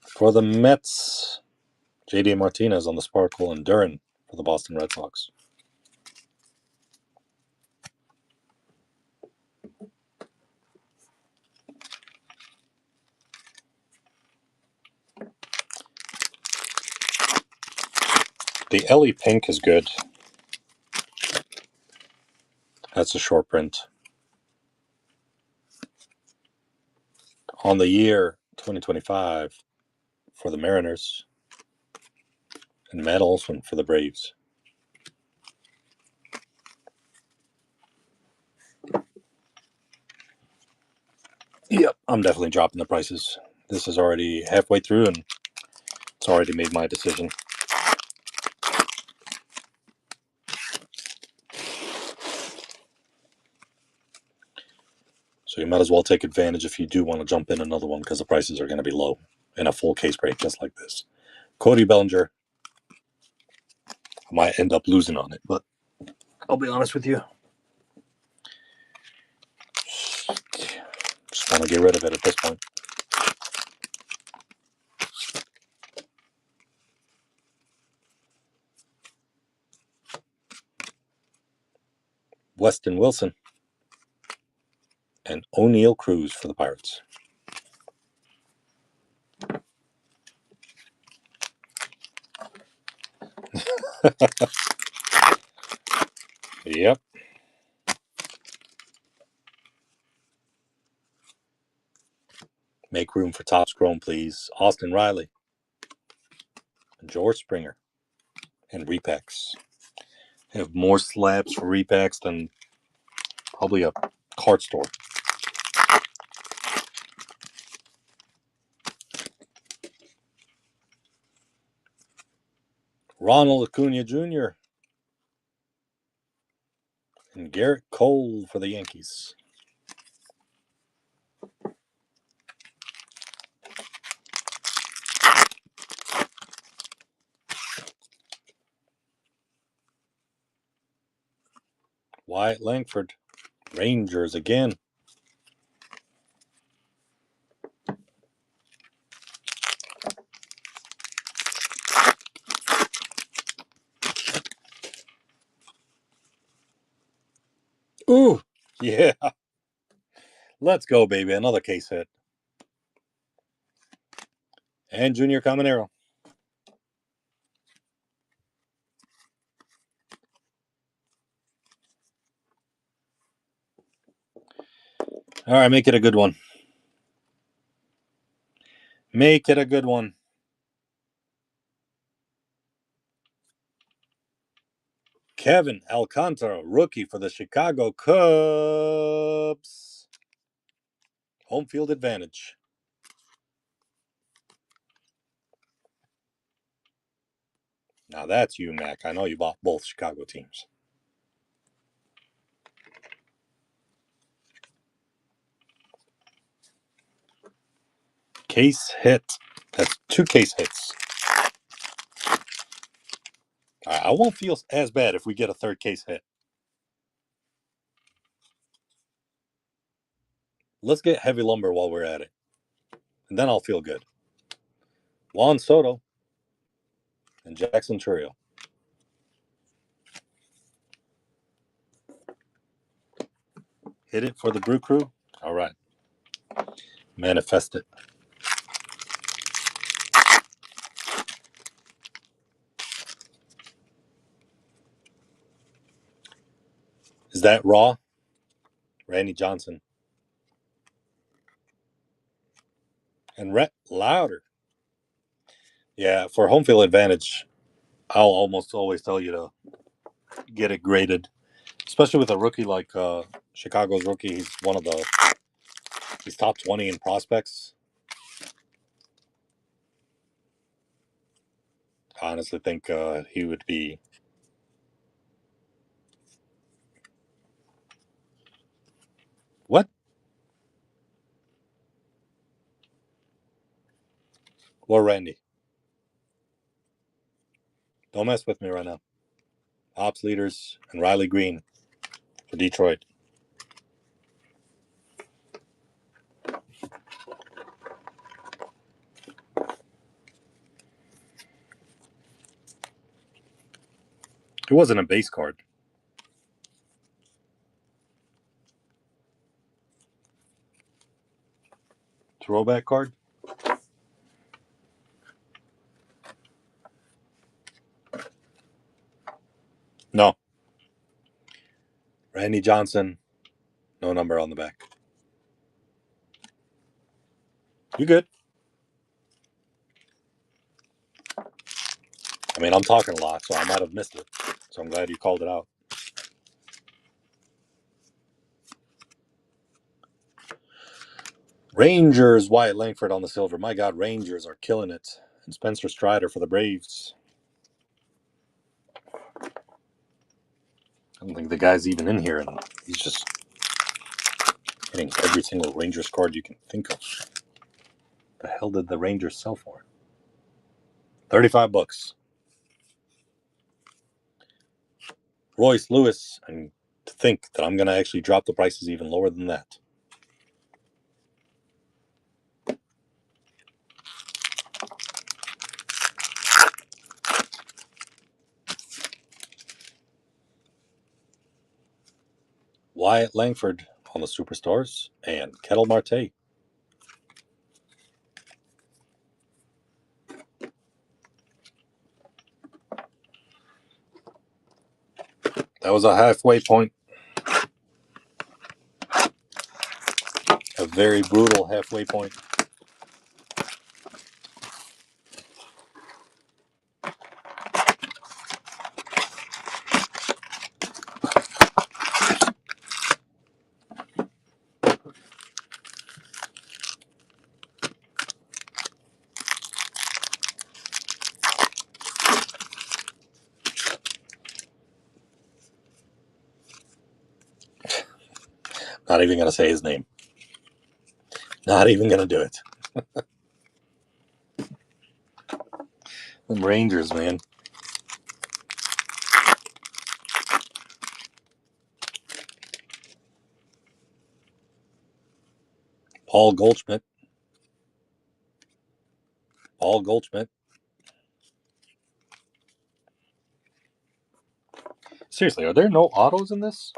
For the Mets, J.D. Martinez on the Sparkle and Duran for the Boston Red Sox. The Ellie Pink is good. That's a short print. On the year 2025 for the Mariners. And Matt Olson for the Braves. Yep, I'm definitely dropping the prices. This is already halfway through and it's already made my decision. So you might as well take advantage if you do want to jump in another one because the prices are going to be low in a full case break just like this. Cody Bellinger. I might end up losing on it, but I'll be honest with you. Just want to get rid of it at this point. Weston Wilson. and O'Neal Cruz for the Pirates. Yep. Make room for Topps Chrome, please. Austin Riley, George Springer, and repacks. Have more slabs for repacks than probably a card store. Ronald Acuna Jr. and Garrett Cole for the Yankees. Wyatt Langford, Rangers again. Ooh, yeah. Let's go, baby. Another case hit. And Junior Caminero. All right, make it a good one. Make it a good one. Kevin Alcantara, rookie for the Chicago Cubs. Home field advantage. Now that's you, Mac. I know you bought both Chicago teams. Case hit. That's 2 case hits. I won't feel as bad if we get a 3rd case hit. Let's get heavy lumber while we're at it. And then I'll feel good. Juan Soto and Jackson Chourio. Hit it for the Brew Crew. All right. Manifest it. Is that raw? Randy Johnson. And Rhett Louder. Yeah, for home field advantage, I'll almost always tell you to get it graded. Especially with a rookie like Chicago's rookie. He's top 20 in prospects. I honestly think he would be. What? Or Randy. Don't mess with me right now. Ops leaders and Riley Green for Detroit. It wasn't a base card. Throwback card? No. Randy Johnson, no number on the back. You good? I mean, I'm talking a lot, so I might have missed it. So I'm glad you called it out. Rangers, Wyatt Langford on the silver. My God, Rangers are killing it. And Spencer Strider for the Braves. I don't think the guy's even in here, and he's just hitting every single Rangers card you can think of. The hell did the Rangers sell for? $35. Royce Lewis, and to think that I'm going to actually drop the prices even lower than that. Wyatt Langford on the Superstars, and Kettle Marte. That was a halfway point. A very brutal halfway point. Not even going to say his name. Not even going to do it. Them Rangers, man. Paul Goldschmidt. Paul Goldschmidt. Seriously, are there no autos in this?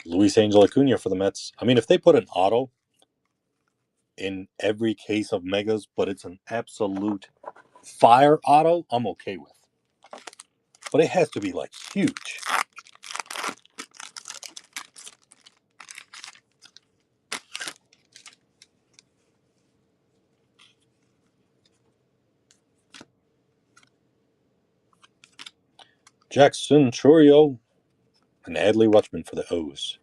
Luis Angel Acuna for the Mets. I mean, if they put an auto in every case of megas, but it's an absolute fire auto, I'm okay with. But it has to be like huge. Jackson Chourio and Adley Rutschman for the O's.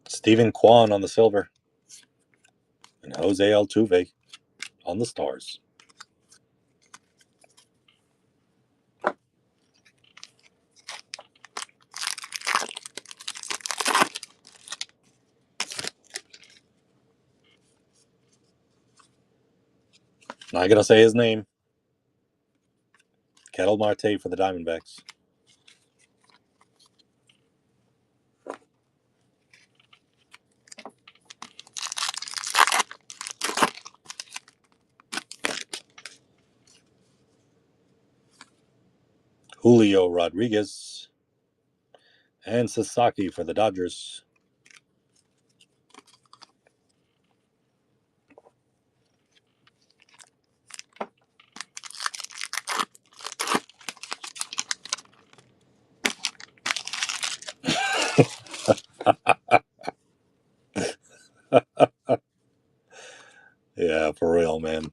Stephen Kwan on the silver. And Jose Altuve on the stars. Not going to say his name. Kettle Marte for the Diamondbacks. Julio Rodriguez and Sasaki for the Dodgers. Yeah, for real, man.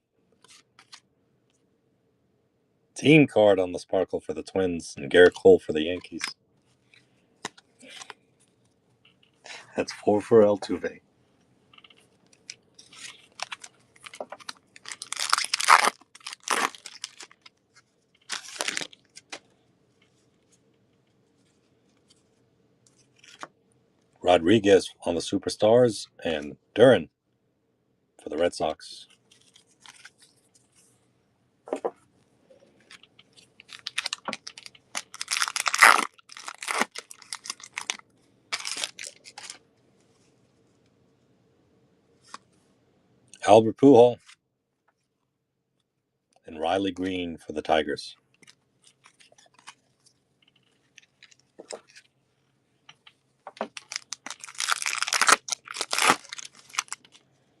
Team card on the Sparkle for the Twins and Garrett Cole for the Yankees. That's 4 for Altuve. Rodriguez on the Superstars and Duran for the Red Sox. Albert Pujols and Riley Green for the Tigers.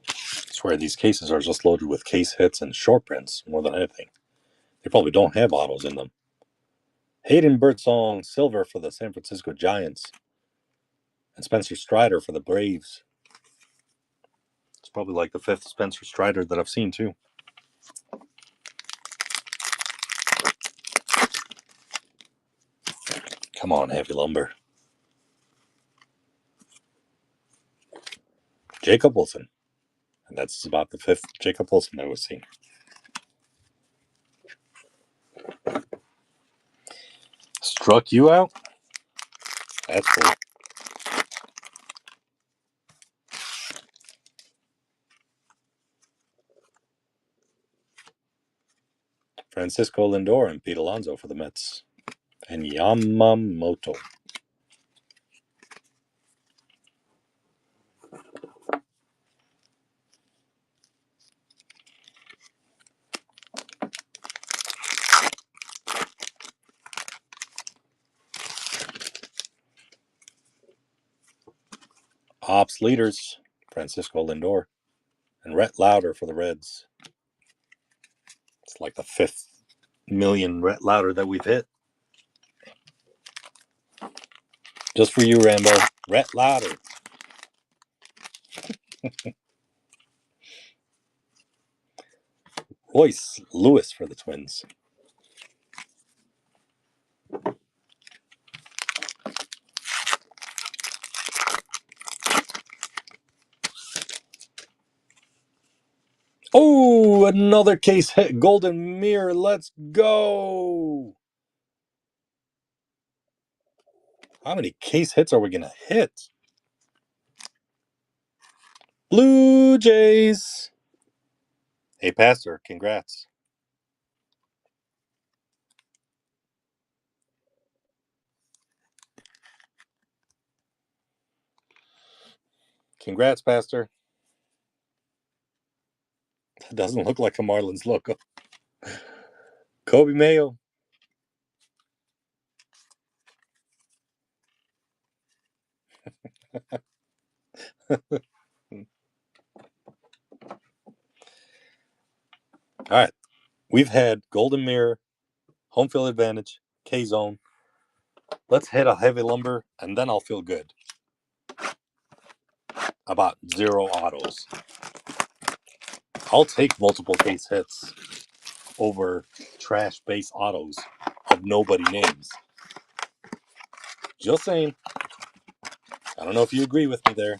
I swear these cases are just loaded with case hits and short prints more than anything. They probably don't have autos in them. Hayden Birdsong silver for the San Francisco Giants. And Spencer Strider for the Braves. It's probably like the 5th Spencer Strider that I've seen too. Come on, Heavy Lumber. Jacob Wilson. And that's about the 5th Jacob Wilson I was seeing. Struck you out? That's cool. Francisco Lindor and Pete Alonso for the Mets. And Yamamoto. Ops leaders, Francisco Lindor and Rhett Lauder for the Reds. It's like the 5th million Rhett Lauder that we've hit. Just for you, Rambo. Rhett Lauder. Royce Lewis for the Twins. Oh, another case hit. Golden Mirror. Let's go. How many case hits are we going to hit? Blue Jays. Hey, Pastor, congrats. Congrats, Pastor. That doesn't look like a Marlins logo. Kobe Mayo. All right. We've had Golden Mirror, Home Field Advantage, K-Zone. Let's hit a heavy lumber, and then I'll feel good about 0 autos. I'll take multiple case hits over trash base autos of nobody names. Just saying. I don't know if you agree with me there.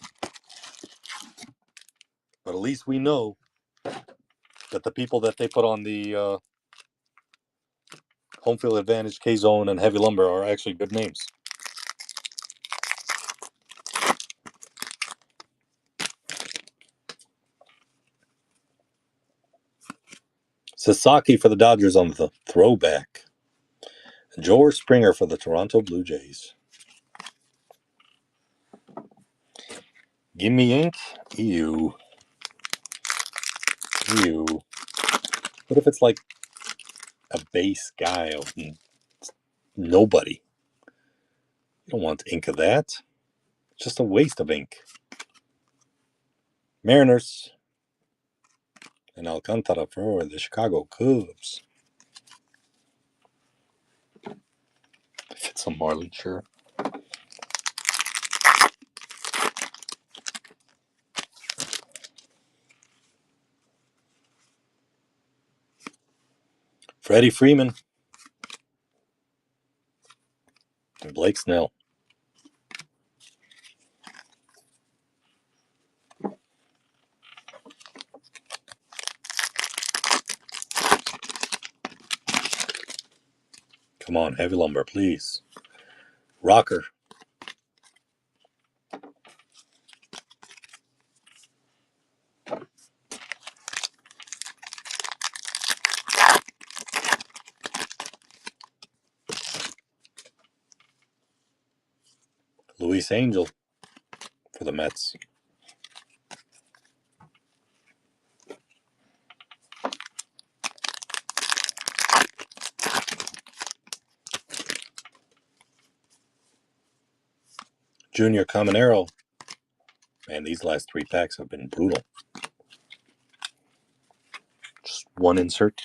But at least we know that the people that they put on the Home Field Advantage, K-Zone, and Heavy Lumber are actually good names. Sasaki for the Dodgers on the throwback. George Springer for the Toronto Blue Jays. Give me ink? Ew. Ew. What if it's like a base guy of nobody? You don't want ink of that. It's just a waste of ink. Mariners. And Alcantara for the Chicago Cubs. If it's a Marlin shirt. Freddie Freeman. And Blake Snell. Come on, Heavy Lumber, please. Rocker. Luis Angel for the Mets. Junior Caminero. Man, these last 3 packs have been brutal. Just one insert.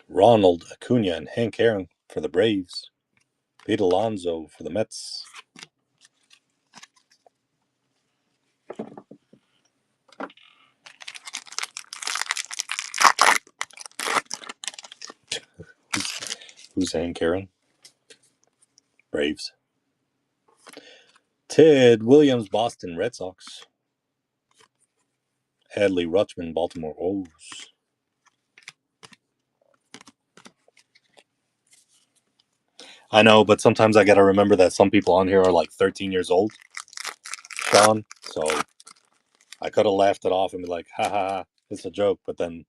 Ronald Acuna and Hank Aaron for the Braves. Pete Alonso for the Mets. Who's Hank Aaron? Braves. Ted Williams, Boston Red Sox. Adley Rutschman, Baltimore Orioles. I know, but sometimes I gotta remember that some people on here are like 13 years old, Sean. So I could have laughed it off and be like, ha ha ha, it's a joke. But then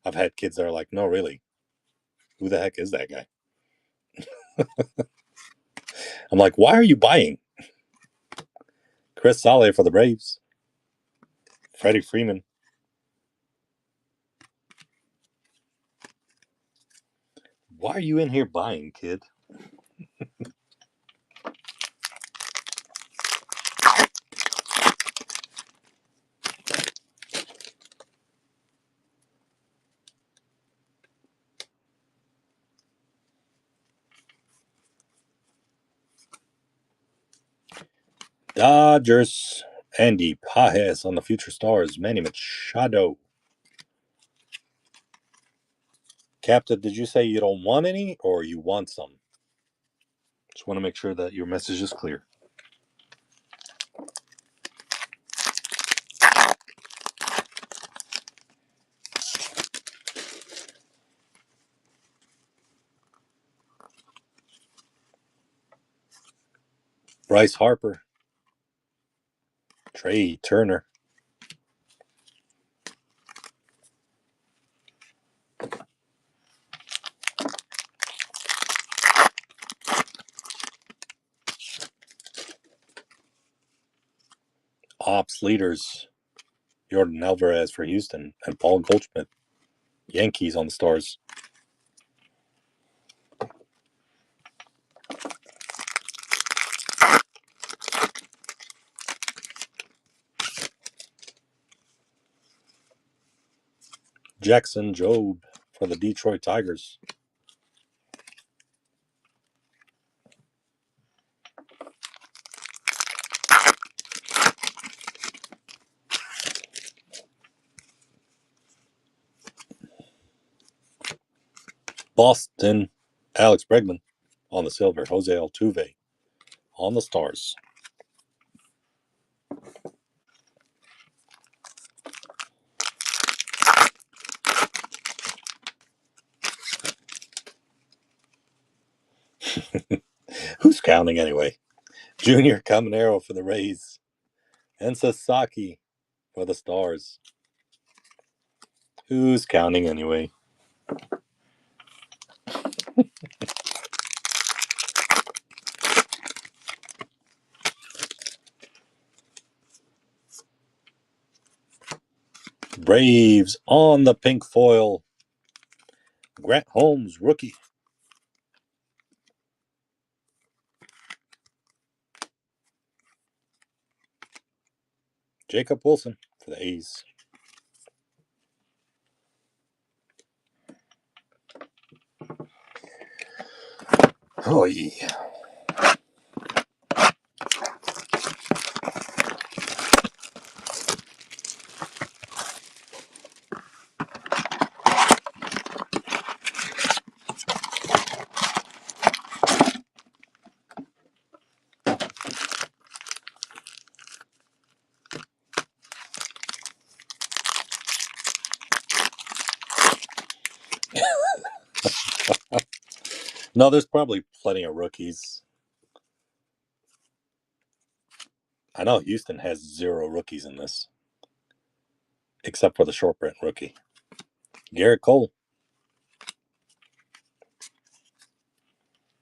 I've had kids that are like, no, really, who the heck is that guy? I'm like, why are you buying? Chris Saleh for the Braves. Freddie Freeman. Why are you in here buying, kid? Dodgers. Andy Pajes on the Future Stars. Manny Machado. Captain, did you say you don't want any or you want some? Just want to make sure that your message is clear. Bryce Harper. Trey Turner. Ops leaders. Jordan Alvarez for Houston and Paul Goldschmidt. Yankees on the Stars. Jackson Jobe for the Detroit Tigers. Boston. Alex Bregman on the silver. Jose Altuve on the Stars. Who's counting anyway? Junior Caminero for the Rays. And Sasaki for the Stars. Who's counting anyway? Braves on the pink foil. Grant Holmes, rookie. Jacob Wilson for the A's. Oh, yeah. No, there's probably plenty of rookies. I know Houston has 0 rookies in this, except for the short print rookie. Garrett Cole.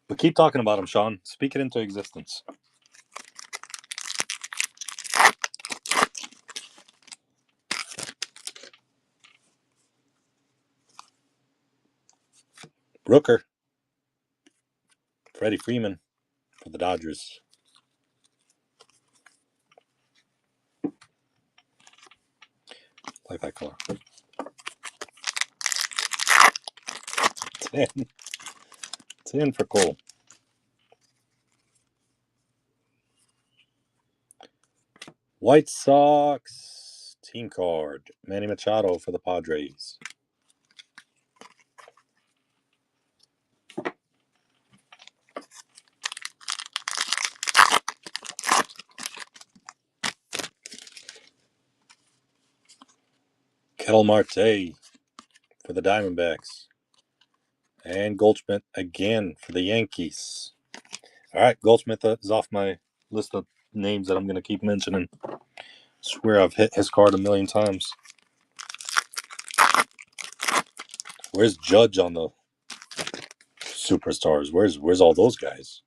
But keep talking about him, Sean. Speak it into existence. Rooker. Freddie Freeman for the Dodgers. Like that color. 10. 10 for Cole. White Sox team card. Manny Machado for the Padres. Ketel Marte for the Diamondbacks. And Goldschmidt again for the Yankees. All right, Goldschmidt is off my list of names that I'm going to keep mentioning. I swear I've hit his card a million times. Where's Judge on the Superstars? Where's all those guys?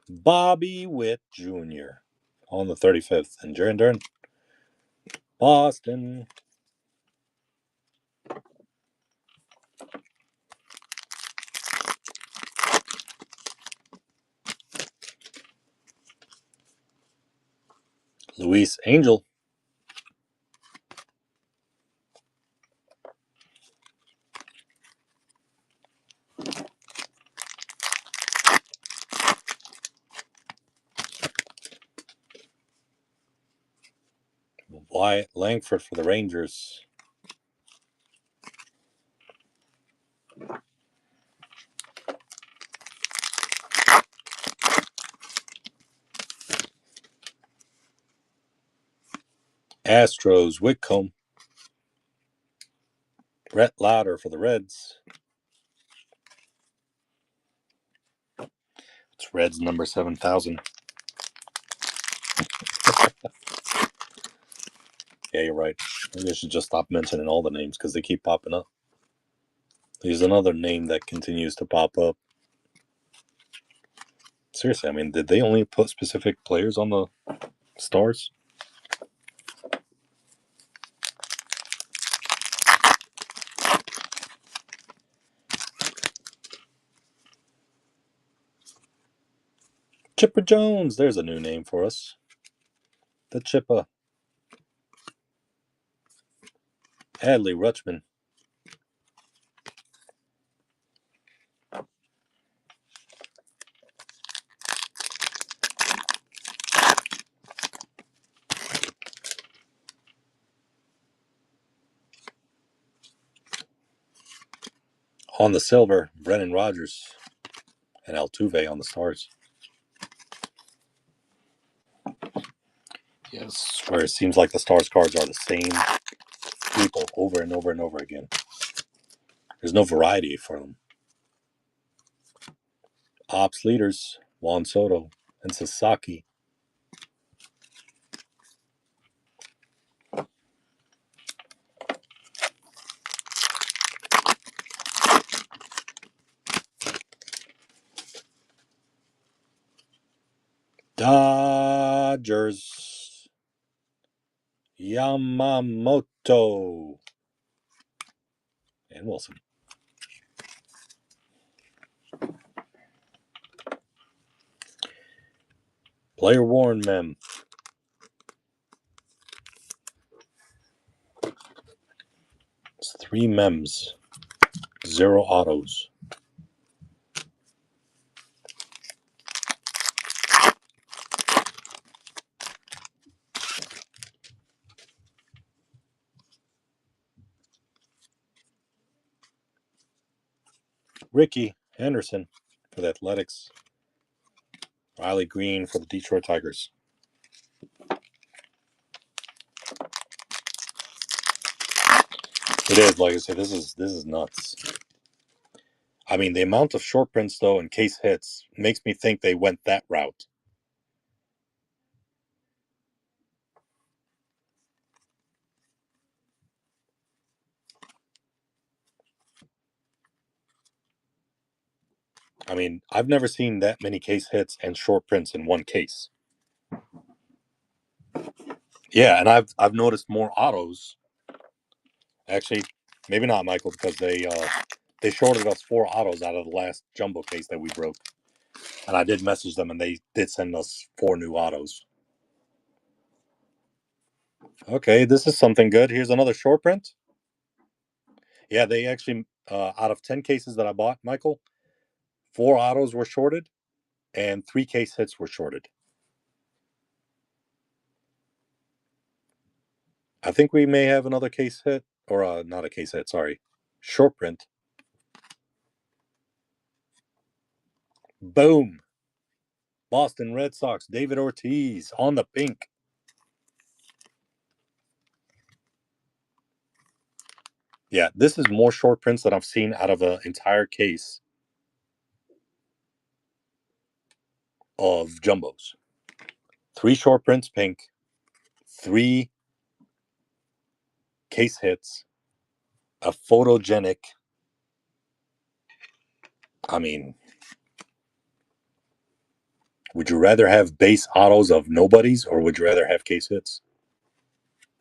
Bobby Witt Jr. on the 35th. And Duran, Boston. Luis Angel. Wyatt Langford for the Rangers. Astros, Whitcomb. Brett Lauder for the Reds. It's Reds number 7,000. Yeah, you're right. Maybe I should just stop mentioning all the names because they keep popping up. There's another name that continues to pop up. Seriously, I mean, did they only put specific players on the Stars? Chipper Jones, there's a new name for us. The Chipper. Adley Rutschman. On the silver, Brennan Rodgers. And Altuve on the Stars. Yes, where it seems like the Stars cards are the same people over and over and over again. There's no variety for them. Ops leaders, Juan Soto and Sasaki. Dodgers, Yamamoto and Wilson. Player worn mem. It's 3 mems, 0 autos. Ricky Henderson for the Athletics. Riley Green for the Detroit Tigers. It is, like I said, this is nuts. I mean, the amount of short prints, though, and case hits makes me think they went that route. I mean, I've never seen that many case hits and short prints in one case. Yeah, and I've noticed more autos. Actually, maybe not, Michael, because they shorted us 4 autos out of the last jumbo case that we broke. And I did message them, and they did send us 4 new autos. Okay, this is something good. Here's another short print. Yeah, they actually, out of 10 cases that I bought, Michael, 4 autos were shorted, and 3 case hits were shorted. I think we may have another case hit, or not a case hit, sorry, short print. Boom. Boston Red Sox, David Ortiz on the pink. Yeah, this is more short prints than I've seen out of an entire case of jumbos. 3 short prints pink, 3 case hits, a photogenic. I mean, would you rather have base autos of nobodies, or would you rather have case hits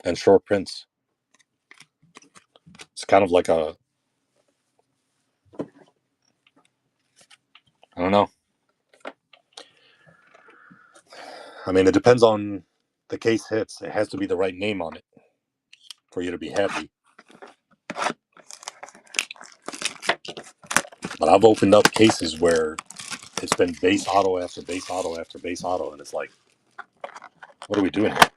and short prints? It's kind of like a, I don't know. I mean, it depends on the case hits. It has to be the right name on it for you to be happy. But I've opened up cases where it's been base auto after base auto after base auto, and it's like, what are we doing here?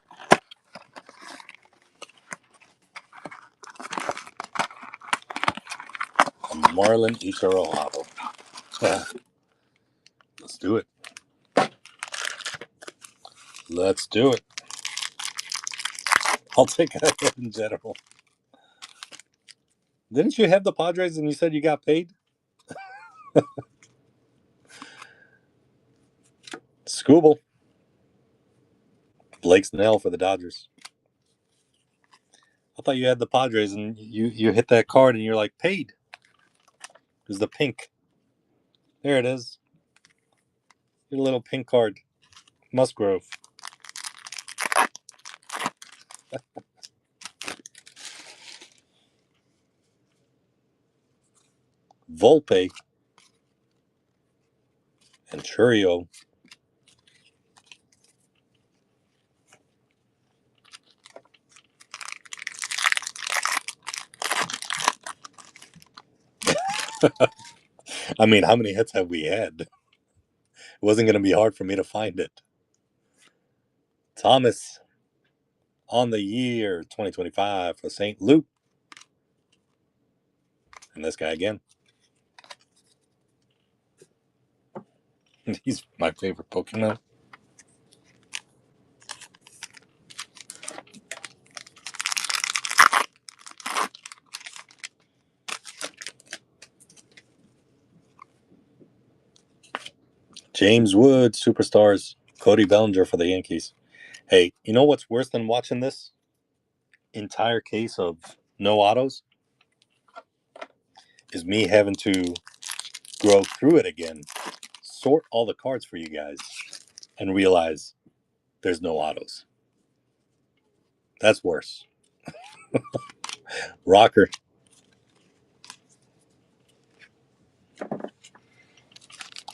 A Marlin HRO auto. Let's do it. Let's do it. I'll take a hit in general. Didn't you have the Padres and you said you got paid? Scooble. Blake Snell for the Dodgers. I thought you had the Padres and you hit that card and you're like, paid. It was the pink. There it is. Your little pink card. Musgrove. Volpe. And Churio. I mean, how many hits have we had? It wasn't going to be hard for me to find it. Thomas on the year 2025 for St. Luke. And this guy again. He's my favorite Pokemon. James Wood, Superstars. Cody Bellinger for the Yankees. Hey, you know what's worse than watching this entire case of no autos? Is me having to go through it again, sort all the cards for you guys, and realize there's no autos. That's worse. Rocker.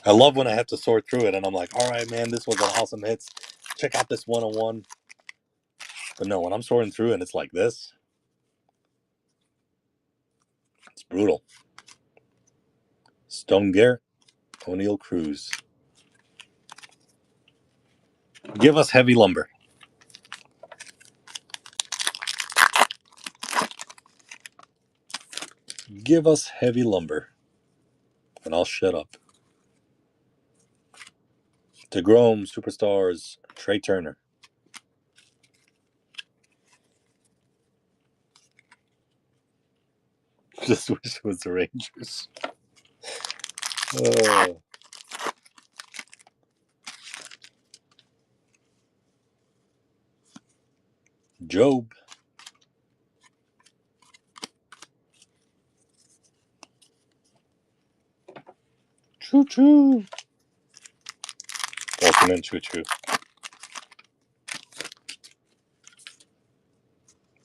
I love when I have to sort through it and I'm like, all right, man, this was an awesome hit. Check out this 101. But no, when I'm sorting through and it's like this, it's brutal. Stone Garrett, O'Neill Cruz. Give us heavy lumber. Give us heavy lumber. And I'll shut up. DeGrom, Superstars, Trey Turner. Just wish it was the Rangers. Job. Choo choo. Welcome in, choo choo.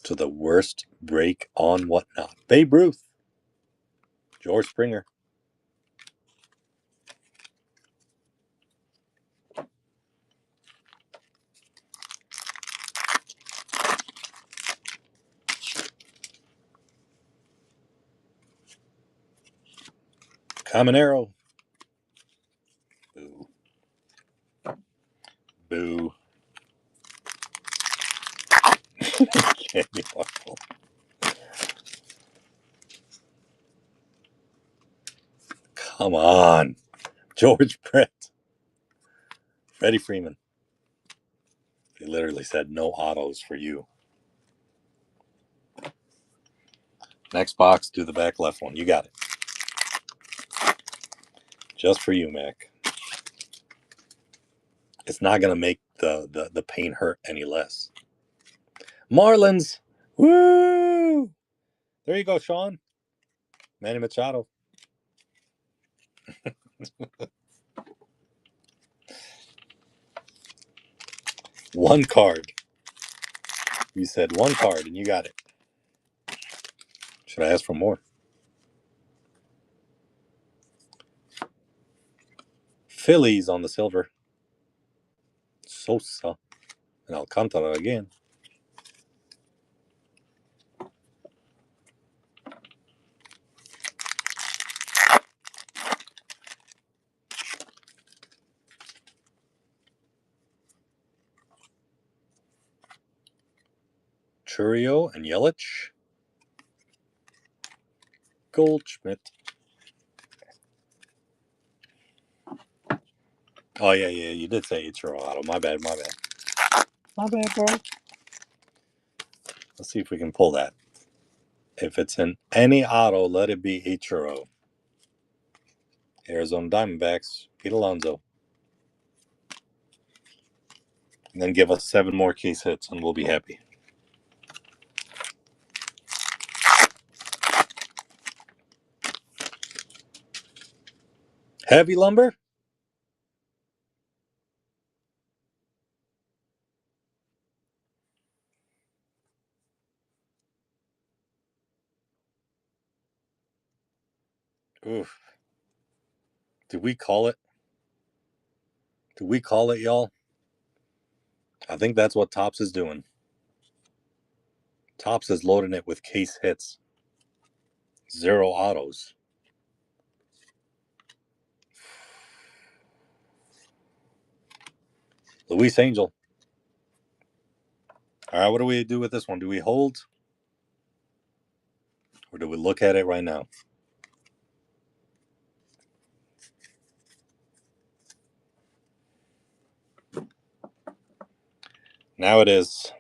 To the worst break on whatnot. Babe Ruth. George Springer. Caminero. Boo. Boo. Candy Marvel. Come on. George Brett. Freddie Freeman. They literally said no autos for you. Next box, do the back left one. You got it. Just for you, Mac. It's not going to make the pain hurt any less. Marlins. Woo! There you go, Sean. Manny Machado. One card. You said one card, and you got it. Should I ask for more? Phillies on the silver. Sosa. And Alcantara again. Churio and Yelich. Goldschmidt. Oh, yeah, you did say Ichiro Auto. My bad. My bad, bro. Let's see if we can pull that. If it's in any auto, let it be Ichiro. Arizona Diamondbacks, Pete Alonso. And then give us 7 more case hits, and we'll be happy. Heavy lumber? Oof. Did we call it? Did we call it, y'all? I think that's what Topps is doing. Topps is loading it with case hits. 0 autos. Luis Angel. All right, what do we do with this one? Do we hold? Or do we look at it right now? Now it is.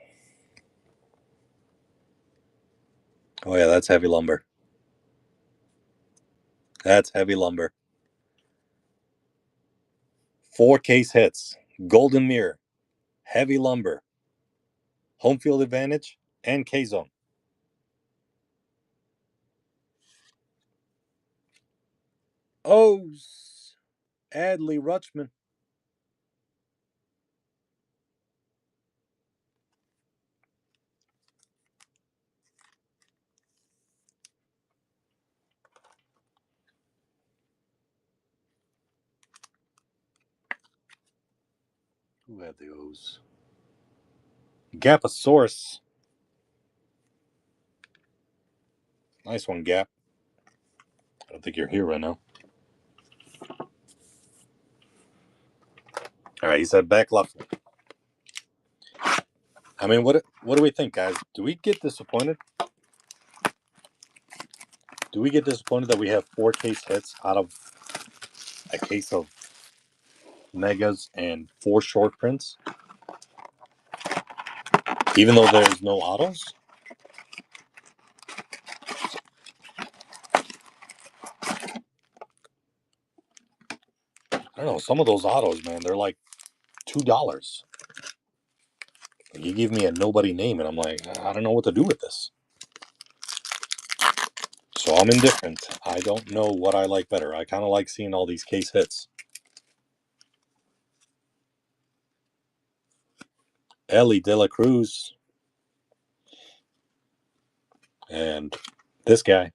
Oh, yeah, that's heavy lumber. That's heavy lumber. 4 case hits. Golden Mirror. Heavy lumber. Home field advantage. And K-zone. O's. Adley Rutschman. Who had the O's? Gaposaurus. Nice one, Gap. I don't think you're here right now. All right, he said back left. I mean, what do we think, guys? Do we get disappointed? Do we get disappointed that we have 4 case hits out of a case of megas and 4 short prints? Even though there's no autos? I don't know. Some of those autos, man, they're like $2. You give me a nobody name, and I'm like, I don't know what to do with this. So I'm indifferent. I don't know what I like better. I kind of like seeing all these case hits. Ellie De La Cruz. And this guy.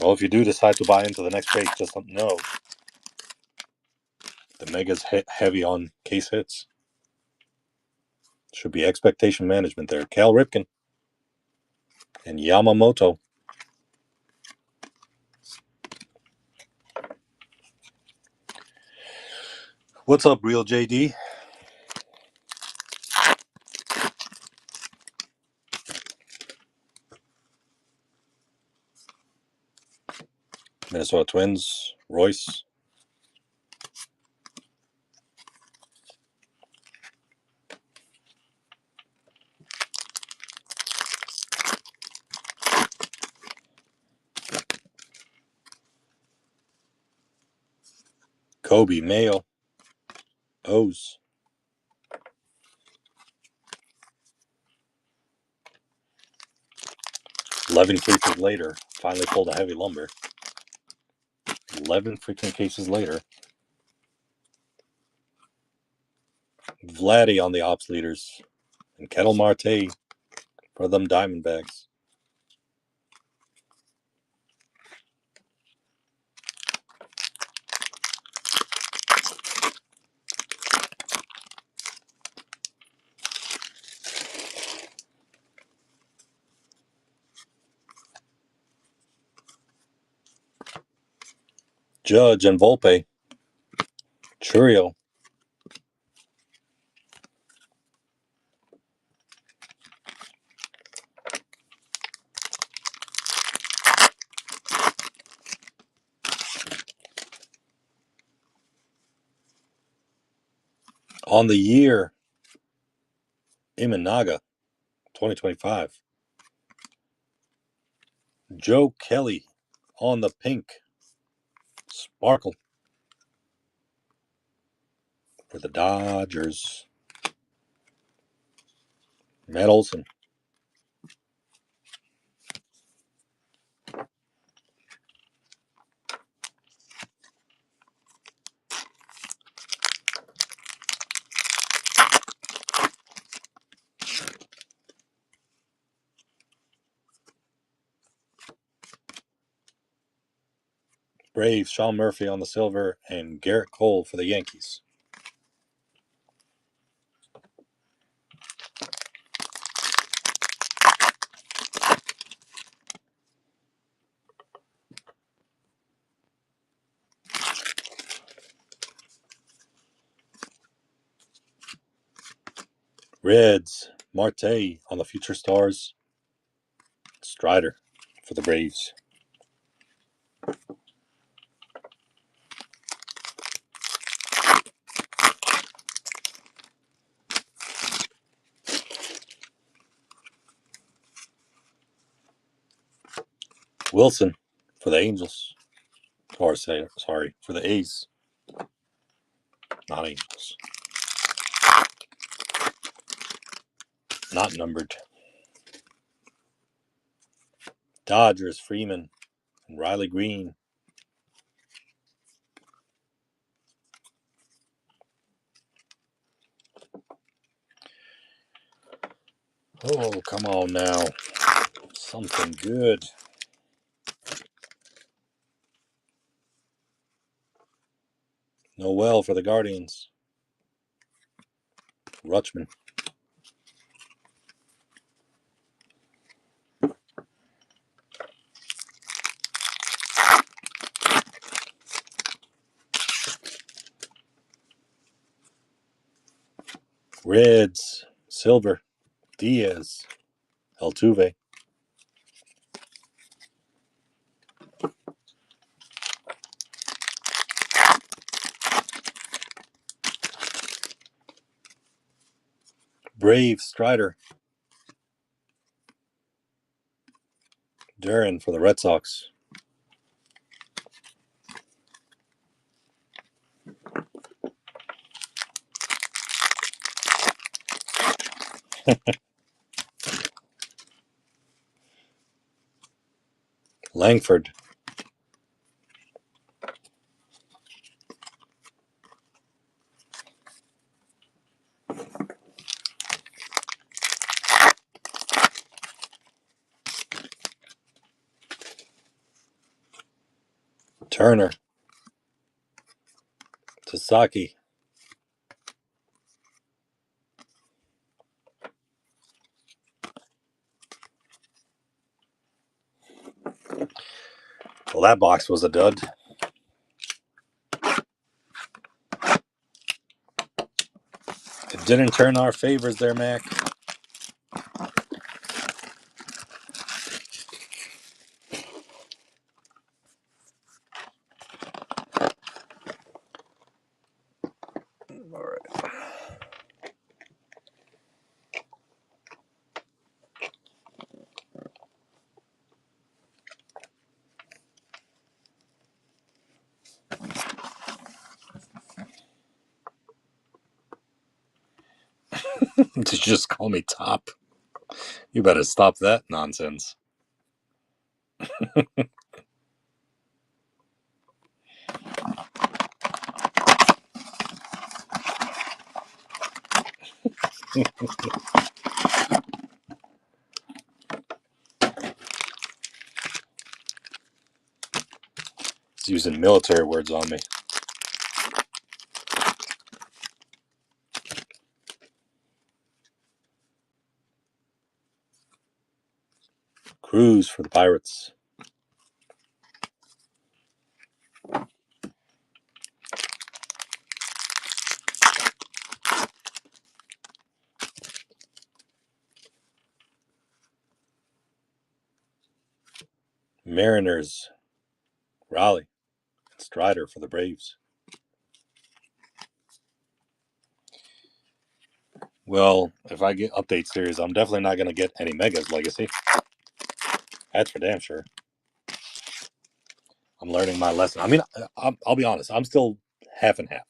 Well, if you do decide to buy into the next break, just know the mega's heavy on case hits. Should be expectation management there. Cal Ripken and Yamamoto. What's up, Real JD? Minnesota Twins, Royce. Kobe, Mayo, O's. 11 cases later, finally pulled a heavy lumber. 11 freaking cases later. Vladdy on the ops leaders. And Kettle Marte for them Diamondbacks. Judge and Volpe. Churio. On the year, Imanaga, 2025. Joe Kelly on the pink. Sparkle for the Dodgers. Matt Olson. Braves, Sean Murphy on the silver, and Garrett Cole for the Yankees. Reds, Marte on the Future Stars. Strider for the Braves. Wilson for the Angels. Or sorry, for the A's. Not Angels. Not numbered. Dodgers, Freeman, and Riley Green. Oh, come on now. Something good. Noel for the Guardians. Rutschman. Reds, Silver, Diaz, Altuve. Brave, Strider. Duran for the Red Sox. Langford. Turner. Tasaki. Well, that box was a dud. It didn't turn our favors there, Mac. All right. Did you just call me top? You better stop that nonsense. He's using military words on me. Cruise for the Pirates. Mariners. Raleigh. Strider for the Braves. Well, if I get update series, I'm definitely not going to get any Megas Legacy. That's for damn sure. I'm learning my lesson. I mean, I'll be honest. I'm still half and half.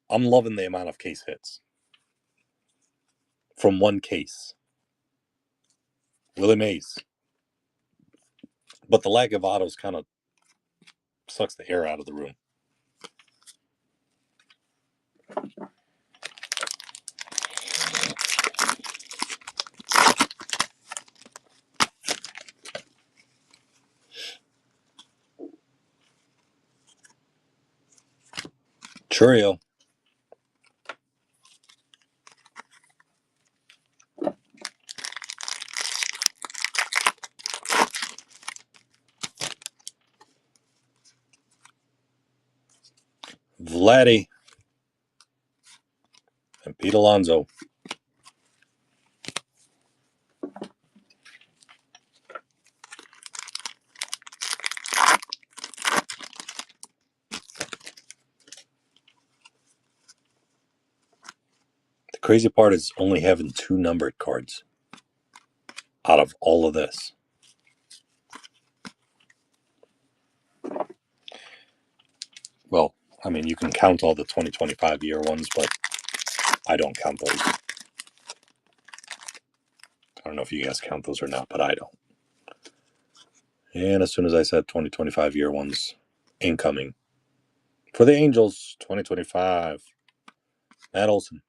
I'm loving the amount of case hits from one case. Willie Mays. But the lack of autos kind of sucks the air out of the room. Churio. Vladdy. And Pete Alonso. The crazy part is only having 2 numbered cards out of all of this. Well, I mean, you can count all the 2025 year ones, but I don't count those. I don't know if you guys count those or not, but I don't. And as soon as I said 2025 year ones, incoming. For the Angels, 2025, Matt Olson.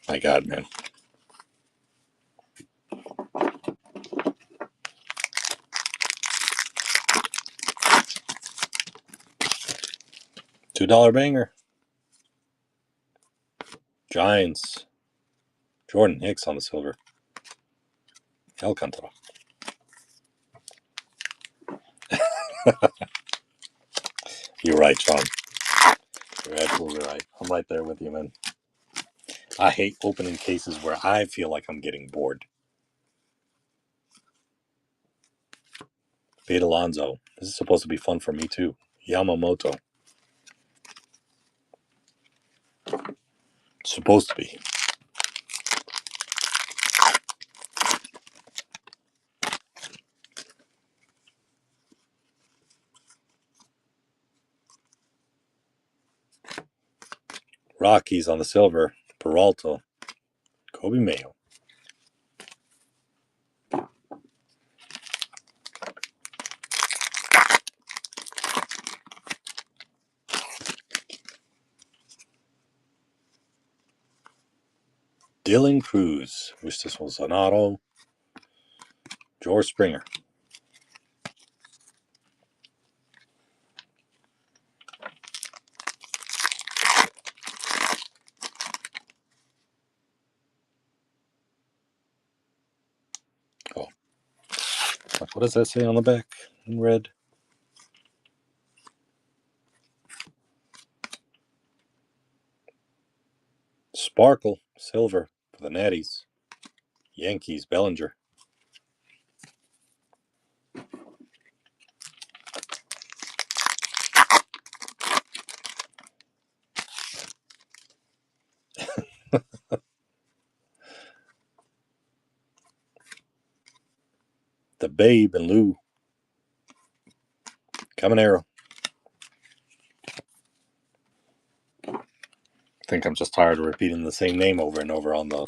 My God, man. $2 banger. Giants. Jordan Hicks on the silver. Alcantara. You're right, Sean. You're absolutely right. I'm right there with you, man. I hate opening cases where I feel like I'm getting bored. Pete Alonso. This is supposed to be fun for me, too. Yamamoto. It's supposed to be. Rockies on the silver. Peralta. Kobe Mayo. Dylan Cruz. Wish this was an auto. George Springer. Oh. What does that say on the back in red? Sparkle. Silver for the Natties. Yankees. Bellinger. Babe and Lou. Caminero. I think I'm just tired of repeating the same name over and over on the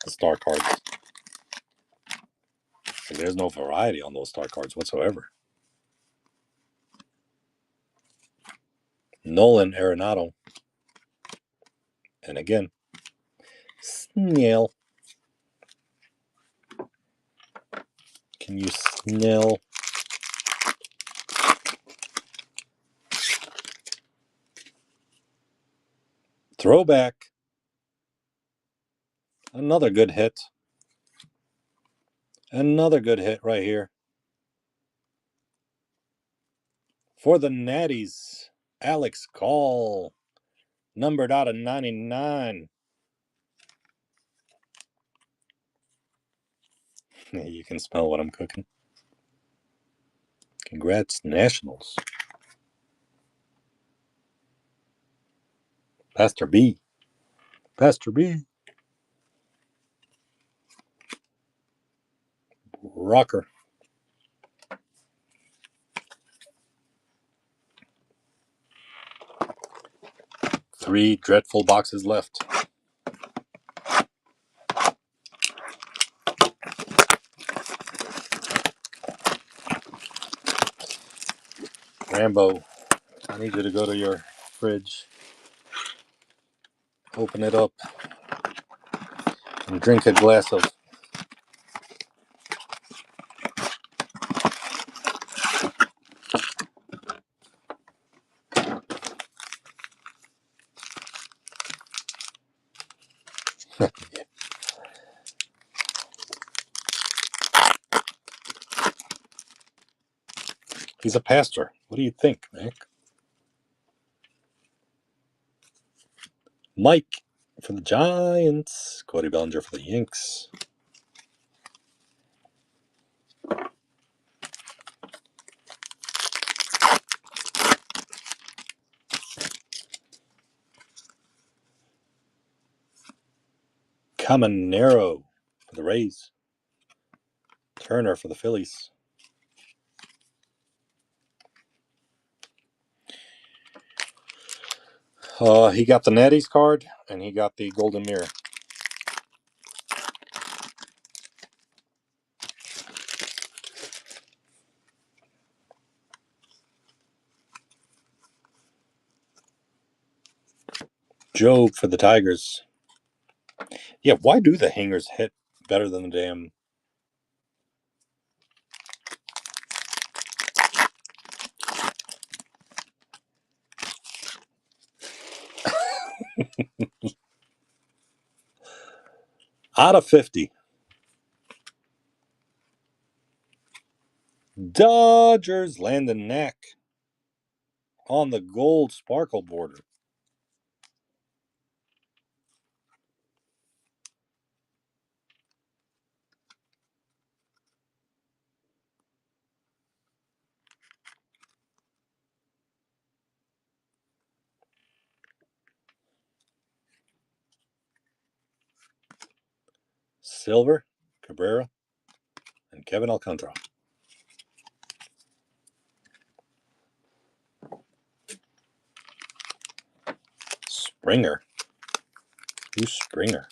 star cards. Like, there's no variety on those star cards whatsoever. Nolan Arenado. And again, Snell. Can you Snell? Throwback. Another good hit. Another good hit right here. For the Natties, Alex Call. Numbered out of 99. You can smell what I'm cooking. Congrats, Nationals. Pastor B. Pastor B. Rocker. 3 dreadful boxes left. Rambo, I need you to go to your fridge, open it up, and drink a glass of He's a pastor. What do you think, Nick? Mike for the Giants. Cody Bellinger for the Yanks. Caminero for the Rays. Turner for the Phillies. He got the Natties card, and he got the Golden Mirror. Job for the Tigers. Yeah, why do the hangers hit better than the damn... Out of 50. Dodgers Landon Knack on the gold sparkle border. Silver, Cabrera, and Kevin Alcantara. Springer. Who's Springer?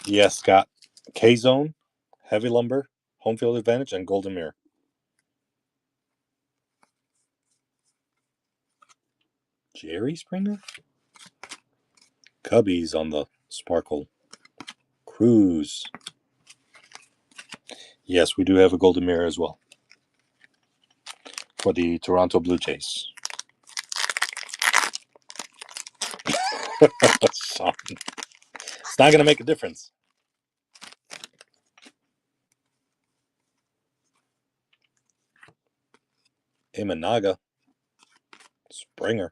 Yes, Scott. K-Zone, Heavy Lumber, Home Field Advantage, and Golden Mirror. Jerry Springer? Cubbies on the sparkle. Cruz. Yes, we do have a Golden Mirror as well. For the Toronto Blue Jays. It's not going to make a difference. Imanaga. Springer.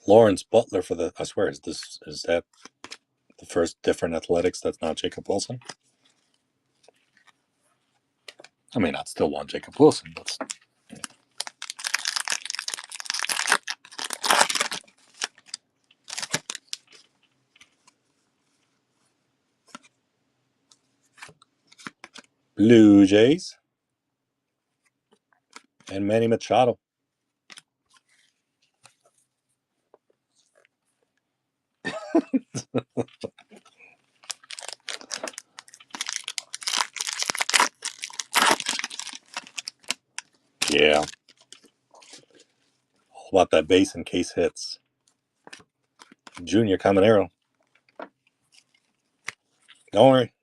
Lawrence Butler for the. I swear, is that the first different athletics that's not Jacob Wilson? I mean, I'd still want Jacob Wilson. But Blue Jays and Manny Machado. Yeah. All about that base in case hits. Junior Caminero. Don't worry.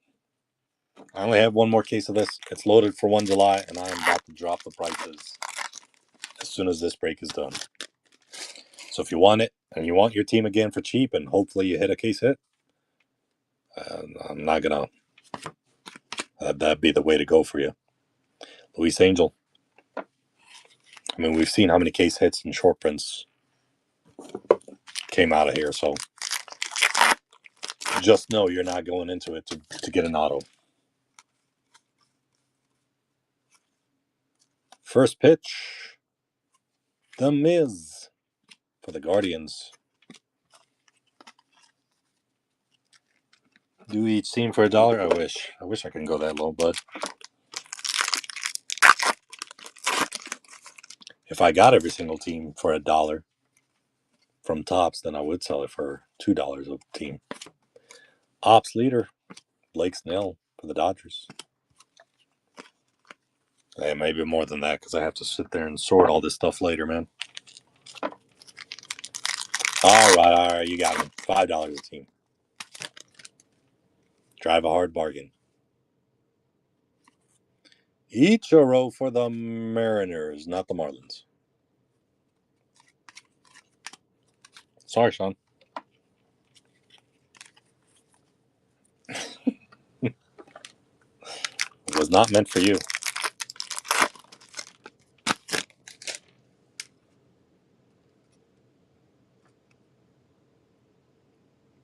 I only have one more case of this. It's loaded for 1 July, and I am about to drop the prices as soon as this break is done. So if you want it, and you want your team again for cheap, and hopefully you hit a case hit, I'm not going to... that'd be the way to go for you. Luis Angel. I mean, we've seen how many case hits and short prints came out of here, so just know you're not going into it to get an auto. First pitch, The Miz for the Guardians. Do each team for $1? I wish I could go that low, but if I got every single team for $1 from Tops, then I would sell it for $2 a team. Ops leader, Blake Snell for the Dodgers. Hey, maybe more than that because I have to sit there and sort all this stuff later, man. All right, you got me. $5 a team. Drive a hard bargain. Ichiro for the Mariners, not the Marlins. Sorry, Sean. It was not meant for you.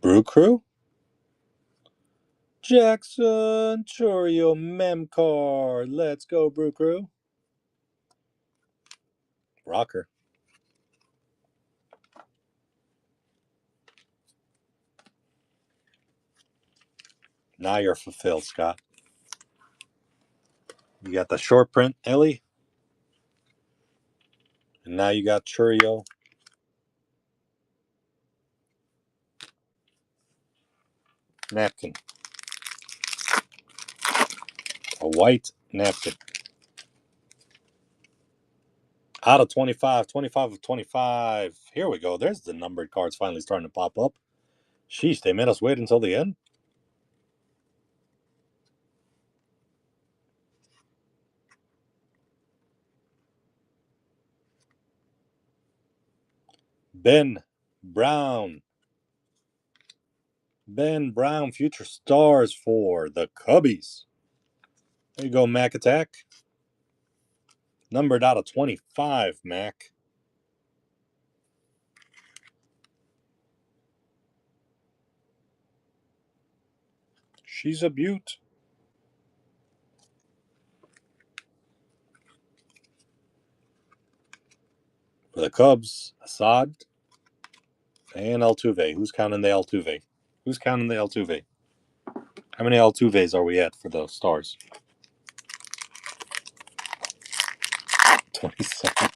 Brew Crew? Jackson Chorio Memcar. Let's go, Brew Crew. Rocker. Now you're fulfilled, Scott. You got the short print, Ellie. And now you got Churio. Napkin. A white napkin. Out of 25. 25 of 25. Here we go. There's the numbered cards finally starting to pop up. Sheesh, they made us wait until the end. Ben Brown. Ben Brown, future stars for the Cubbies. There you go, Mac Attack. Numbered out of 25, Mac. She's a beaut. For the Cubs, Assad and Altuve. Who's counting the Altuve? Who's counting the Altuve? How many Altuves are we at for the Stars? 27.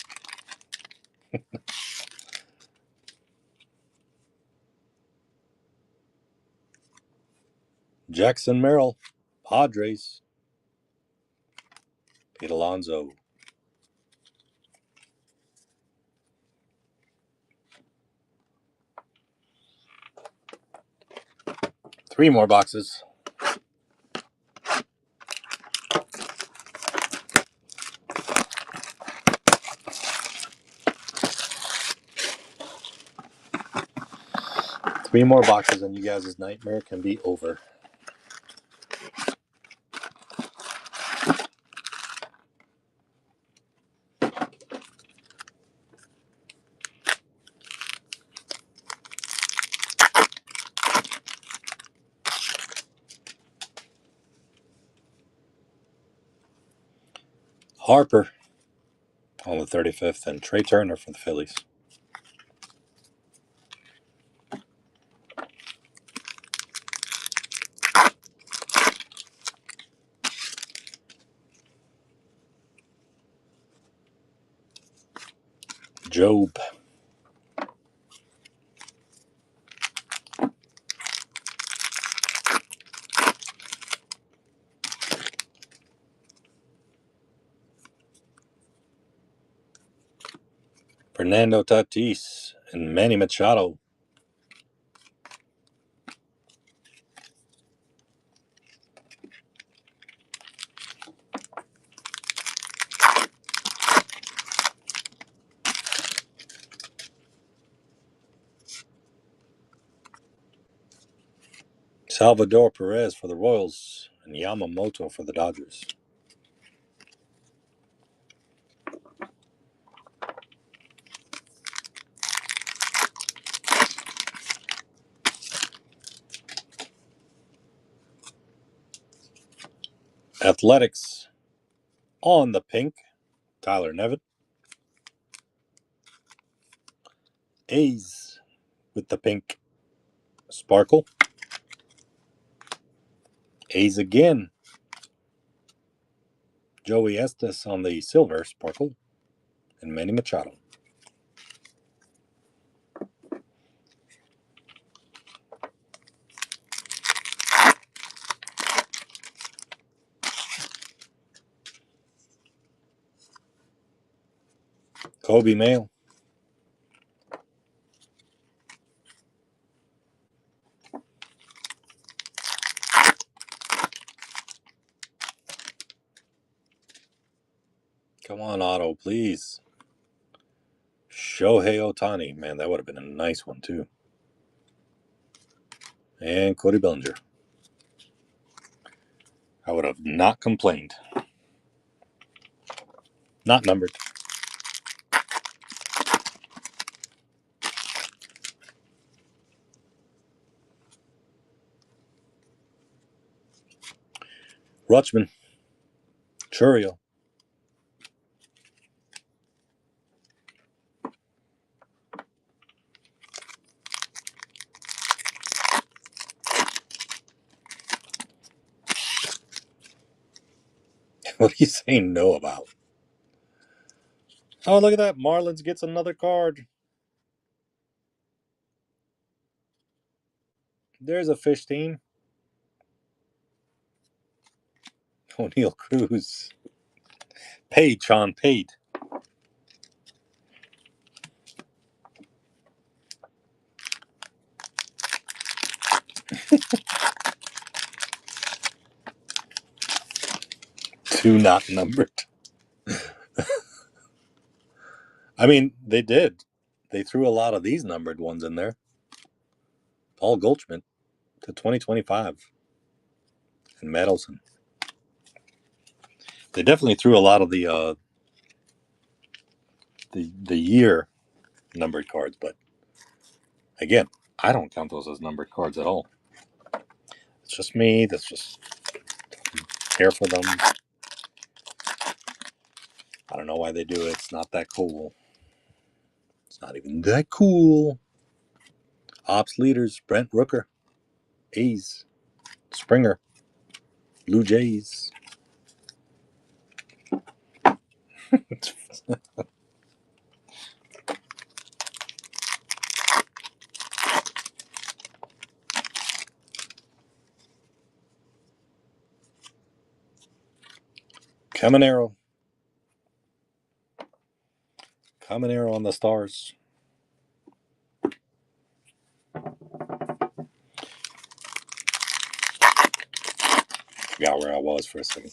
Jackson Merrill, Padres. Pete Alonso. Three more boxes. Three more boxes and you guys' nightmare can be over. Harper on the 35th, and Trey Turner for the Phillies. Job. Fernando Tatis and Manny Machado. Salvador Perez for the Royals and Yamamoto for the Dodgers. Athletics on the pink, Tyler Nevin. A's with the pink, Sparkle. A's again. Joey Estes on the silver, Sparkle. And Manny Machado. Kobe Mail. Come on, Otto, please. Shohei Ohtani. Man, that would have been a nice one, too. And Cody Bellinger. I would have not complained. Not numbered. Rutschman. Churio. What are you saying no about? Oh, look at that. Marlins gets another card. There's a fish team. O'Neal Cruz. Paid, Sean, paid. Two not numbered. I mean, they did. They threw a lot of these numbered ones in there. Paul Goldschmidt to 2025. And Madelson. They definitely threw a lot of the year numbered cards, but again, I don't count those as numbered cards at all. It's just me. That's just care for them. I don't know why they do it. It's not that cool. It's not even that cool. Ops leaders, Brent Rooker. A's. Springer. Blue Jays. Caminero. Caminero on the Stars. Forgot where I was for a second.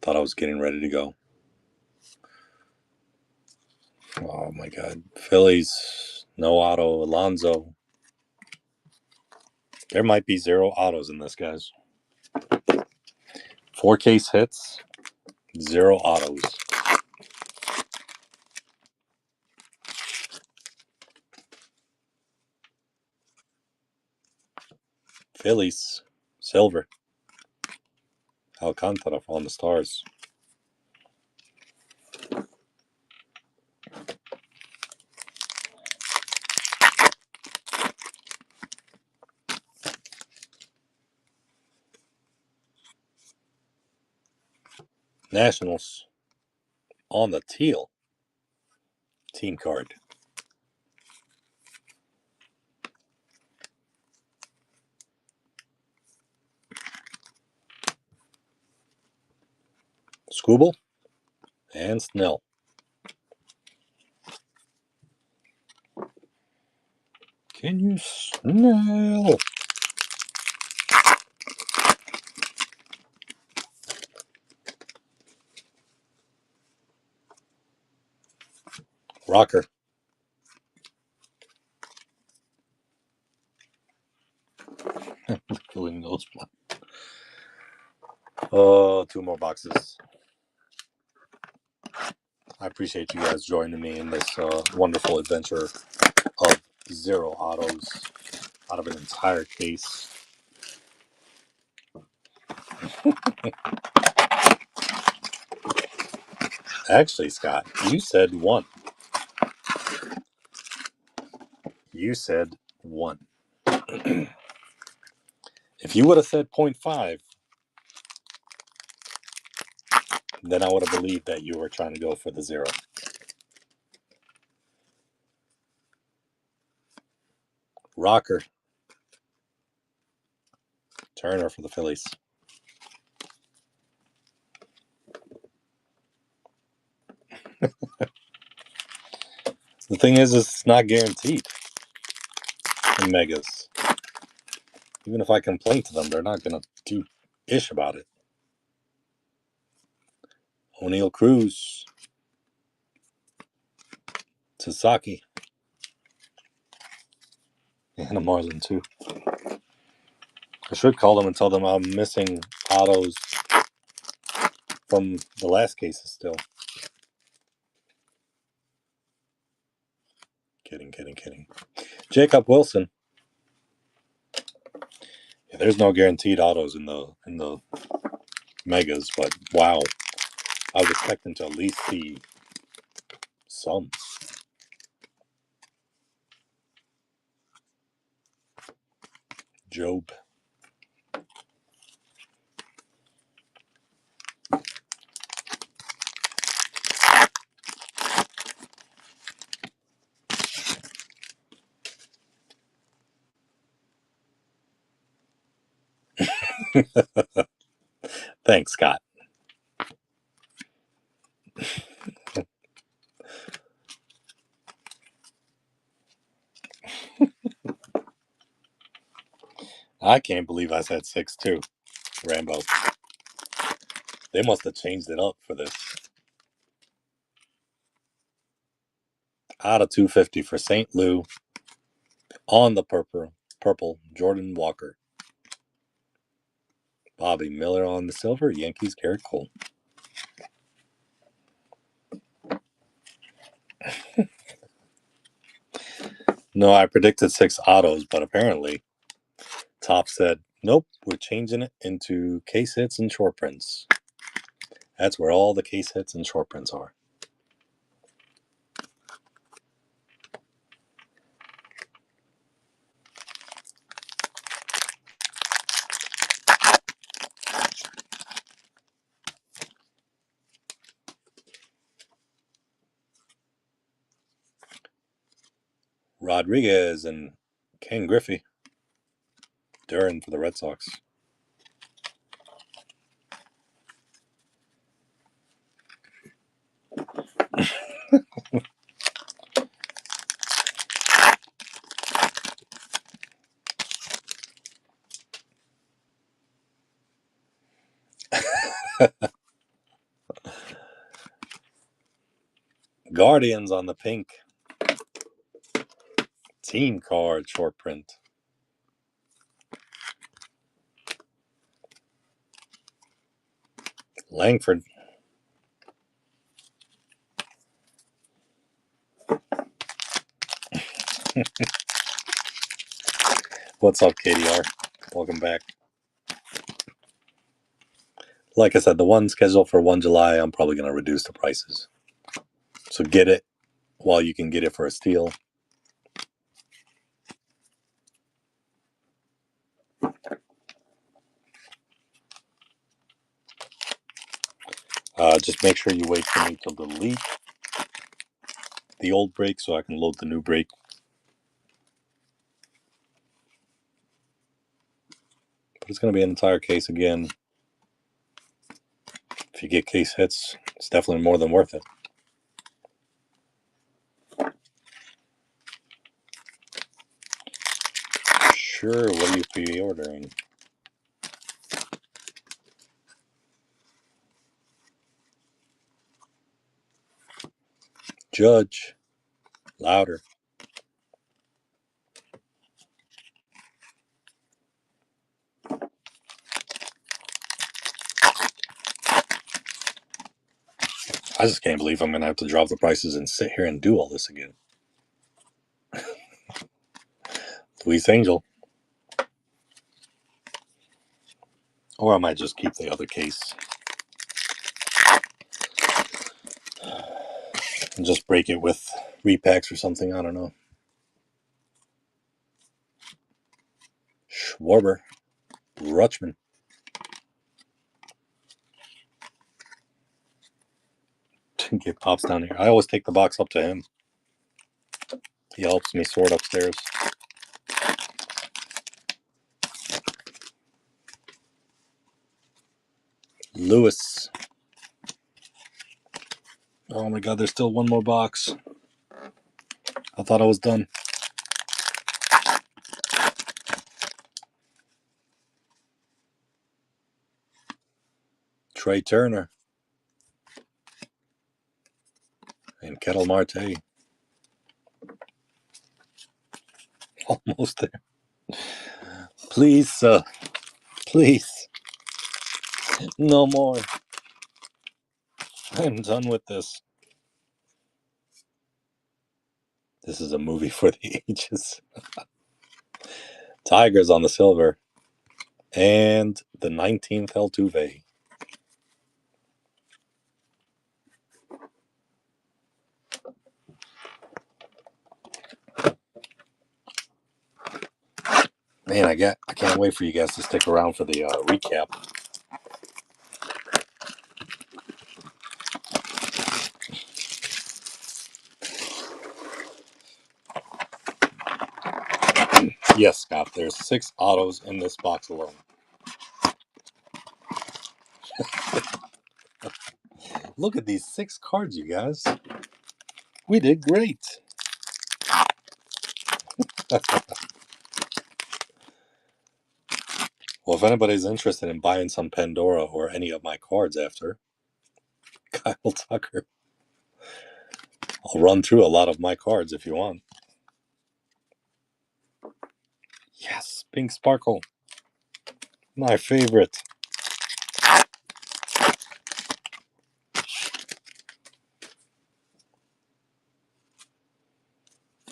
Thought I was getting ready to go. Oh my God. Phillies. No auto. Alonso. There might be 0 autos in this, guys. 4 case hits. 0 autos. Phillies. Silver. Alcantara on the Stars. Nationals on the teal team card. Skubal and Snell. Can you smell? Rocker. Doing those. Oh, 2 more boxes. I appreciate you guys joining me in this wonderful adventure of 0 autos out of an entire case. Actually, Scott, you said 1. You said 1. If you would have said 0.5, then I would have believed that you were trying to go for the 0. Rocker. Turner for the Phillies. The thing is, it's not guaranteed in megas. Even if I complain to them, they're not going to do ish about it. O'Neal Cruz. Sasaki. And a Marlin, too. I should call them and tell them I'm missing autos from the last cases still. Kidding. Jacob Wilson. Yeah, there's no guaranteed autos in the megas, but wow. I was expecting to at least see some. Job. Thanks, Scott. I can't believe I said 6-2, Rambo. They must have changed it up for this. Out of 250 for St. Lou. On the purple, Jordan Walker. Bobby Miller on the silver, Yankees, Garrett Cole. No, I predicted 6 autos, but apparently Top said, nope, we're changing it into case hits and short prints. That's where all the case hits and short prints are. Rodriguez and Ken Griffey. Duran for the Red Sox. Guardians on the pink. Team card short print. Langford. What's up, KDR? Welcome back. Like I said, the one scheduled for 1 July, I'm probably going to reduce the prices. So get it while you can get it for a steal. Just make sure you wait for me to delete the old break so I can load the new break. But it's going to be an entire case again. If you get case hits, it's definitely more than worth it. Sure, what are you pre-ordering? Judge. Louder. I just can't believe I'm going to have to drop the prices and sit here and do all this again. Luis Angel. Or I might just keep the other case. And just break it with repacks or something. I don't know. Schwarber. Rutschman. Get Pops down here. I always take the box up to him. He helps me sort upstairs. Lewis. Oh my god, there's still one more box. I thought I was done. Trey Turner. And Kettle Marte. Almost there. Please, please. No more. I'm done with this. This is a movie for the ages. Tigers on the silver. And the 19th Altuve. Man, I can't wait for you guys to stick around for the recap. Yes, Scott, there's 6 autos in this box alone. Look at these 6 cards, you guys. We did great. Well, if anybody's interested in buying some Pandora or any of my cards after, Kyle Tucker. I'll run through a lot of my cards if you want. Yes, Pink Sparkle. My favorite.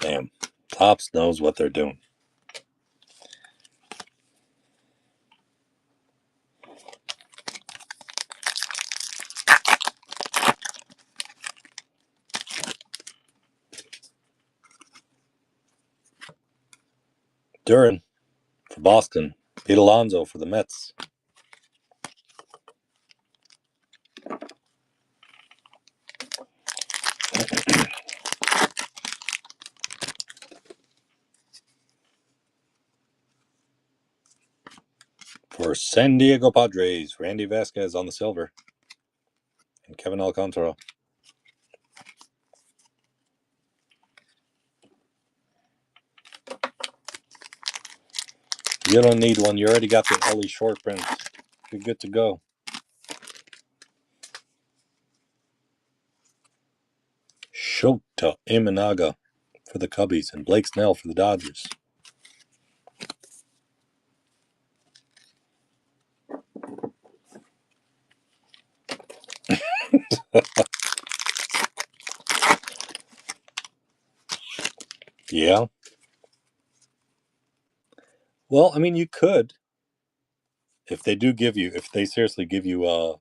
Damn. Topps knows what they're doing. Duran for Boston. Pete Alonso for the Mets. For San Diego Padres, Randy Vasquez on the silver. And Kevin Alcantara. You don't need one. You already got the Ellie short print. You're good to go. Shota Imanaga for the Cubbies and Blake Snell for the Dodgers. Yeah. Well, I mean, you could. If they seriously give you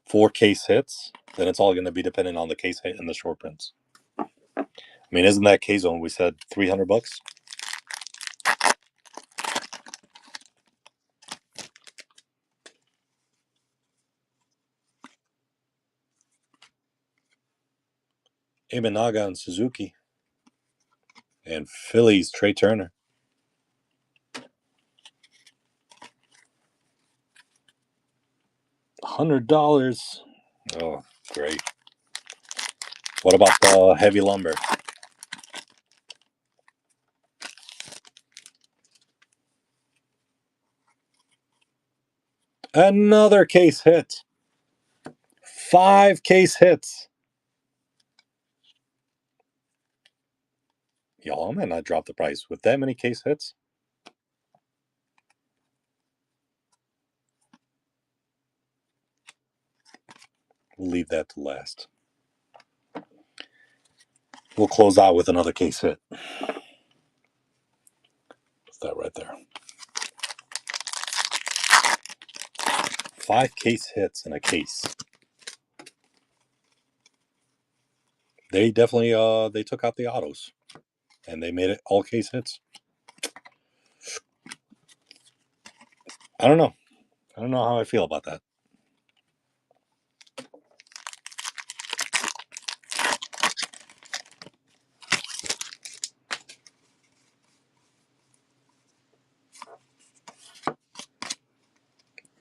4 case hits, then it's all going to be dependent on the case hit and the short prints. I mean, isn't that K-Zone we said $300? Imanaga and Suzuki. And Phillies, Trey Turner. $100. Oh, great. What about the heavy lumber? Another case hit. 5 case hits. Y'all, I might not drop the price with that many case hits. We'll leave that to last. We'll close out with another case hit. What's that right there? 5 case hits in a case. They definitely they took out the autos and they made it all case hits. I don't know how I feel about that.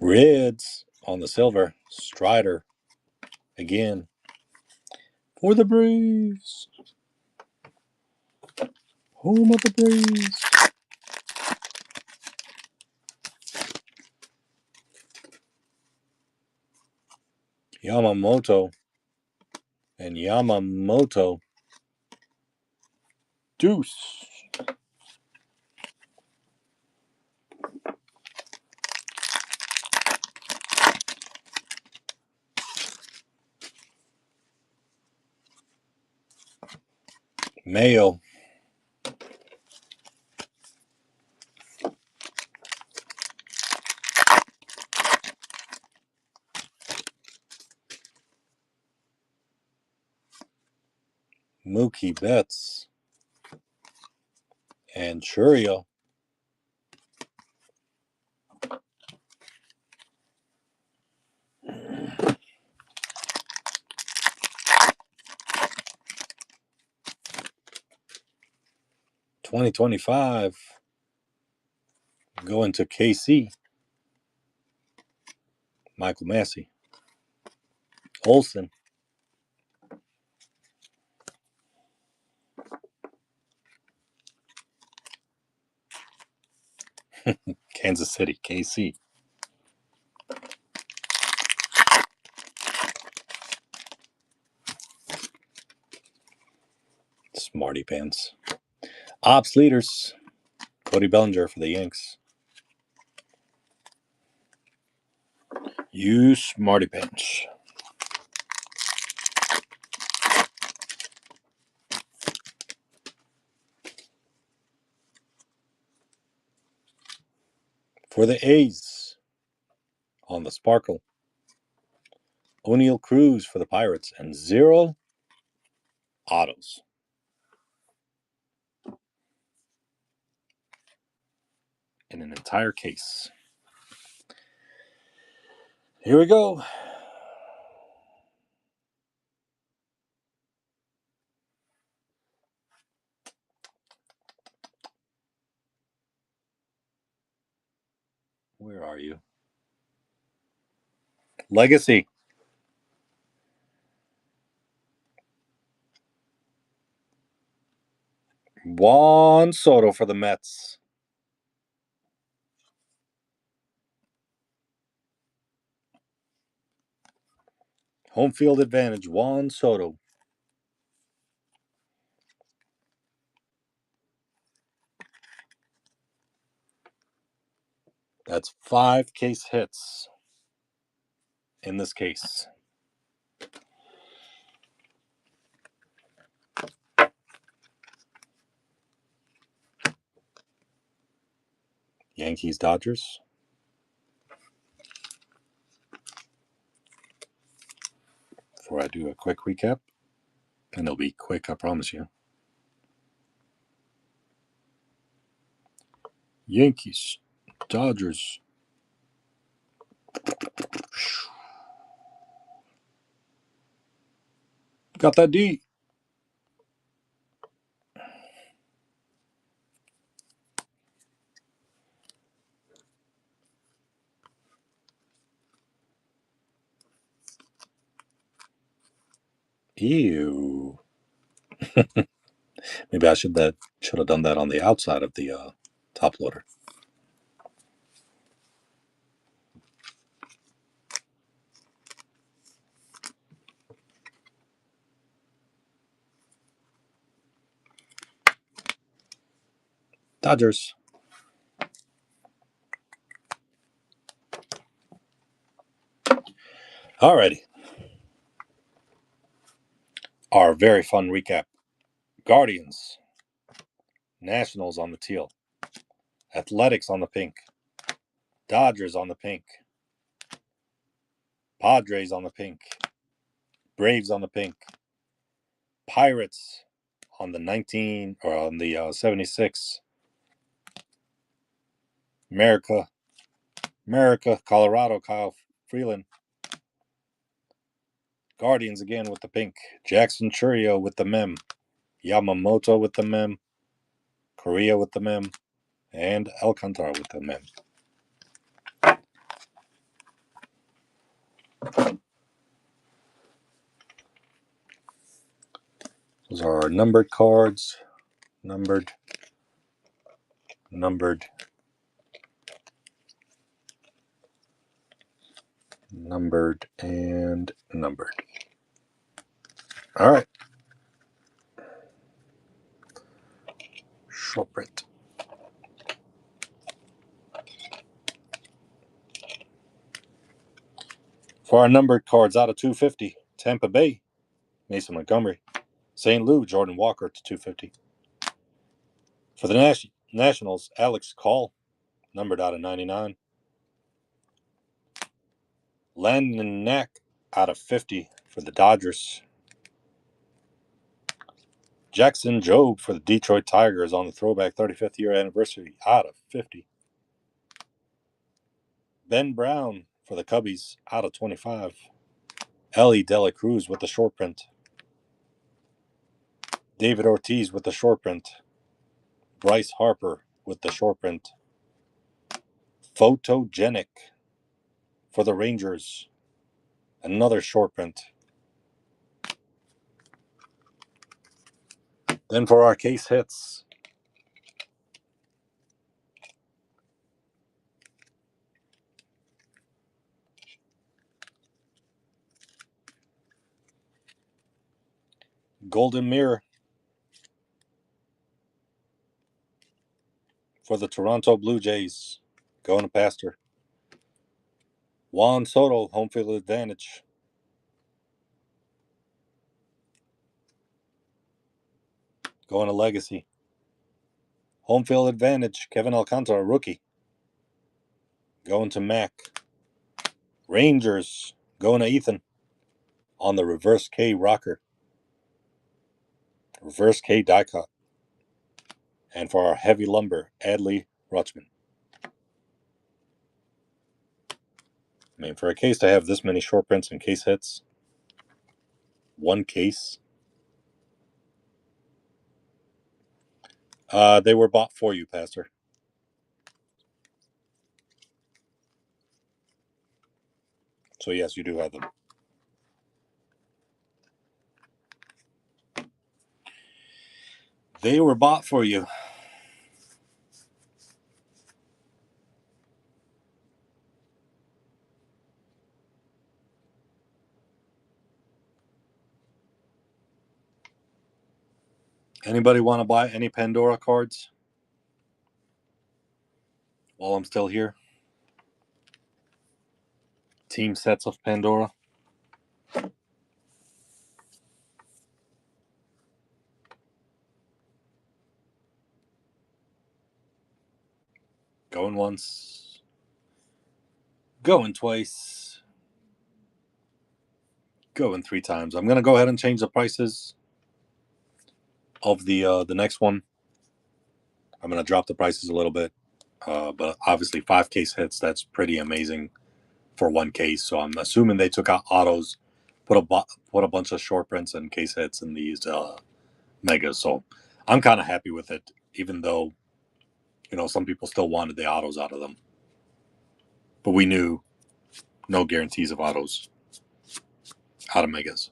Reds on the silver. Strider again for the Braves. Home of the Braves. Yamamoto and Yamamoto. Deuce. Mayo. Mookie Betts. And Churio. $20.25 going to KC. Michael Massey. Olsen. Kansas City, KC. Smarty pants. Ops leaders. Cody Bellinger for the Yanks. You smarty pants. For the A's. On the Sparkle. O'Neal Cruz for the Pirates. And 0 autos. In an entire case. Here we go. Where are you? Legacy. Juan Soto for the Mets. Home field advantage. Juan Soto. That's 5 case hits in this case. Yankees, Dodgers. Before I do a quick recap, and it'll be quick, I promise you. Yankees, Dodgers. Got that D. Ew. Maybe I should have done that on the outside of the top loader. Dodgers. Alrighty. Our very fun recap. Guardians. Nationals on the teal. Athletics on the pink. Dodgers on the pink. Padres on the pink. Braves on the pink. Pirates on the 76. America, Colorado, Kyle Freeland. Guardians again with the pink. Jackson Chourio with the mem. Yamamoto with the mem. Correa with the mem. And Alcantara with the mem. Those are our numbered cards. Numbered. Numbered. Numbered and numbered. All right. Short print. For our numbered cards out of 250, Tampa Bay, Mason Montgomery. St. Louis, Jordan Walker to 250. For the Nationals, Alex Call, numbered out of 99. Landon Knack out of 50 for the Dodgers. Jackson Jobe for the Detroit Tigers on the throwback 35th year anniversary out of 50. Ben Brown for the Cubbies out of 25. Ellie Dela Cruz with the short print. David Ortiz with the short print. Bryce Harper with the short print. Photogenic for the Rangers. Another short print. Then for our case hits, Golden Mirror for the Toronto Blue Jays, going to Pastor. Juan Soto, home field advantage. Going to Legacy. Home field advantage, Kevin Alcantara, rookie. Going to Mac. Rangers, going to Ethan. On the reverse K rocker. Reverse K die cut. And for our heavy lumber, Adley Rutschman. I mean, for a case to have this many short prints and case hits, one case. They were bought for you, Pastor. So yes, you do have them. They were bought for you. Anybody want to buy any Pandora cards while I'm still here? Team sets of Pandora. Going once. Going twice. Going 3 times. I'm going to go ahead and change the prices of the next one. I'm going to drop the prices a little bit. But obviously 5 case hits, that's pretty amazing for one case. So I'm assuming they took out autos, put a bunch of short prints and case hits in these megas. So I'm kind of happy with it, even though, some people still wanted the autos out of them. But we knew no guarantees of autos out of megas.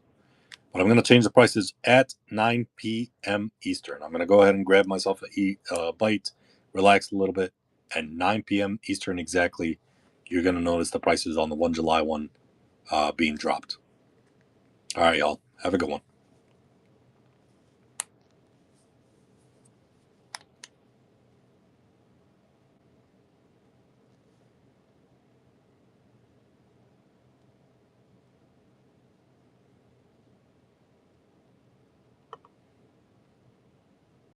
But I'm going to change the prices at 9 p.m. Eastern. I'm going to go ahead and grab myself a bite, relax a little bit, and 9 p.m. Eastern exactly, you're going to notice the prices on the 1 July one being dropped. All right, y'all. Have a good one.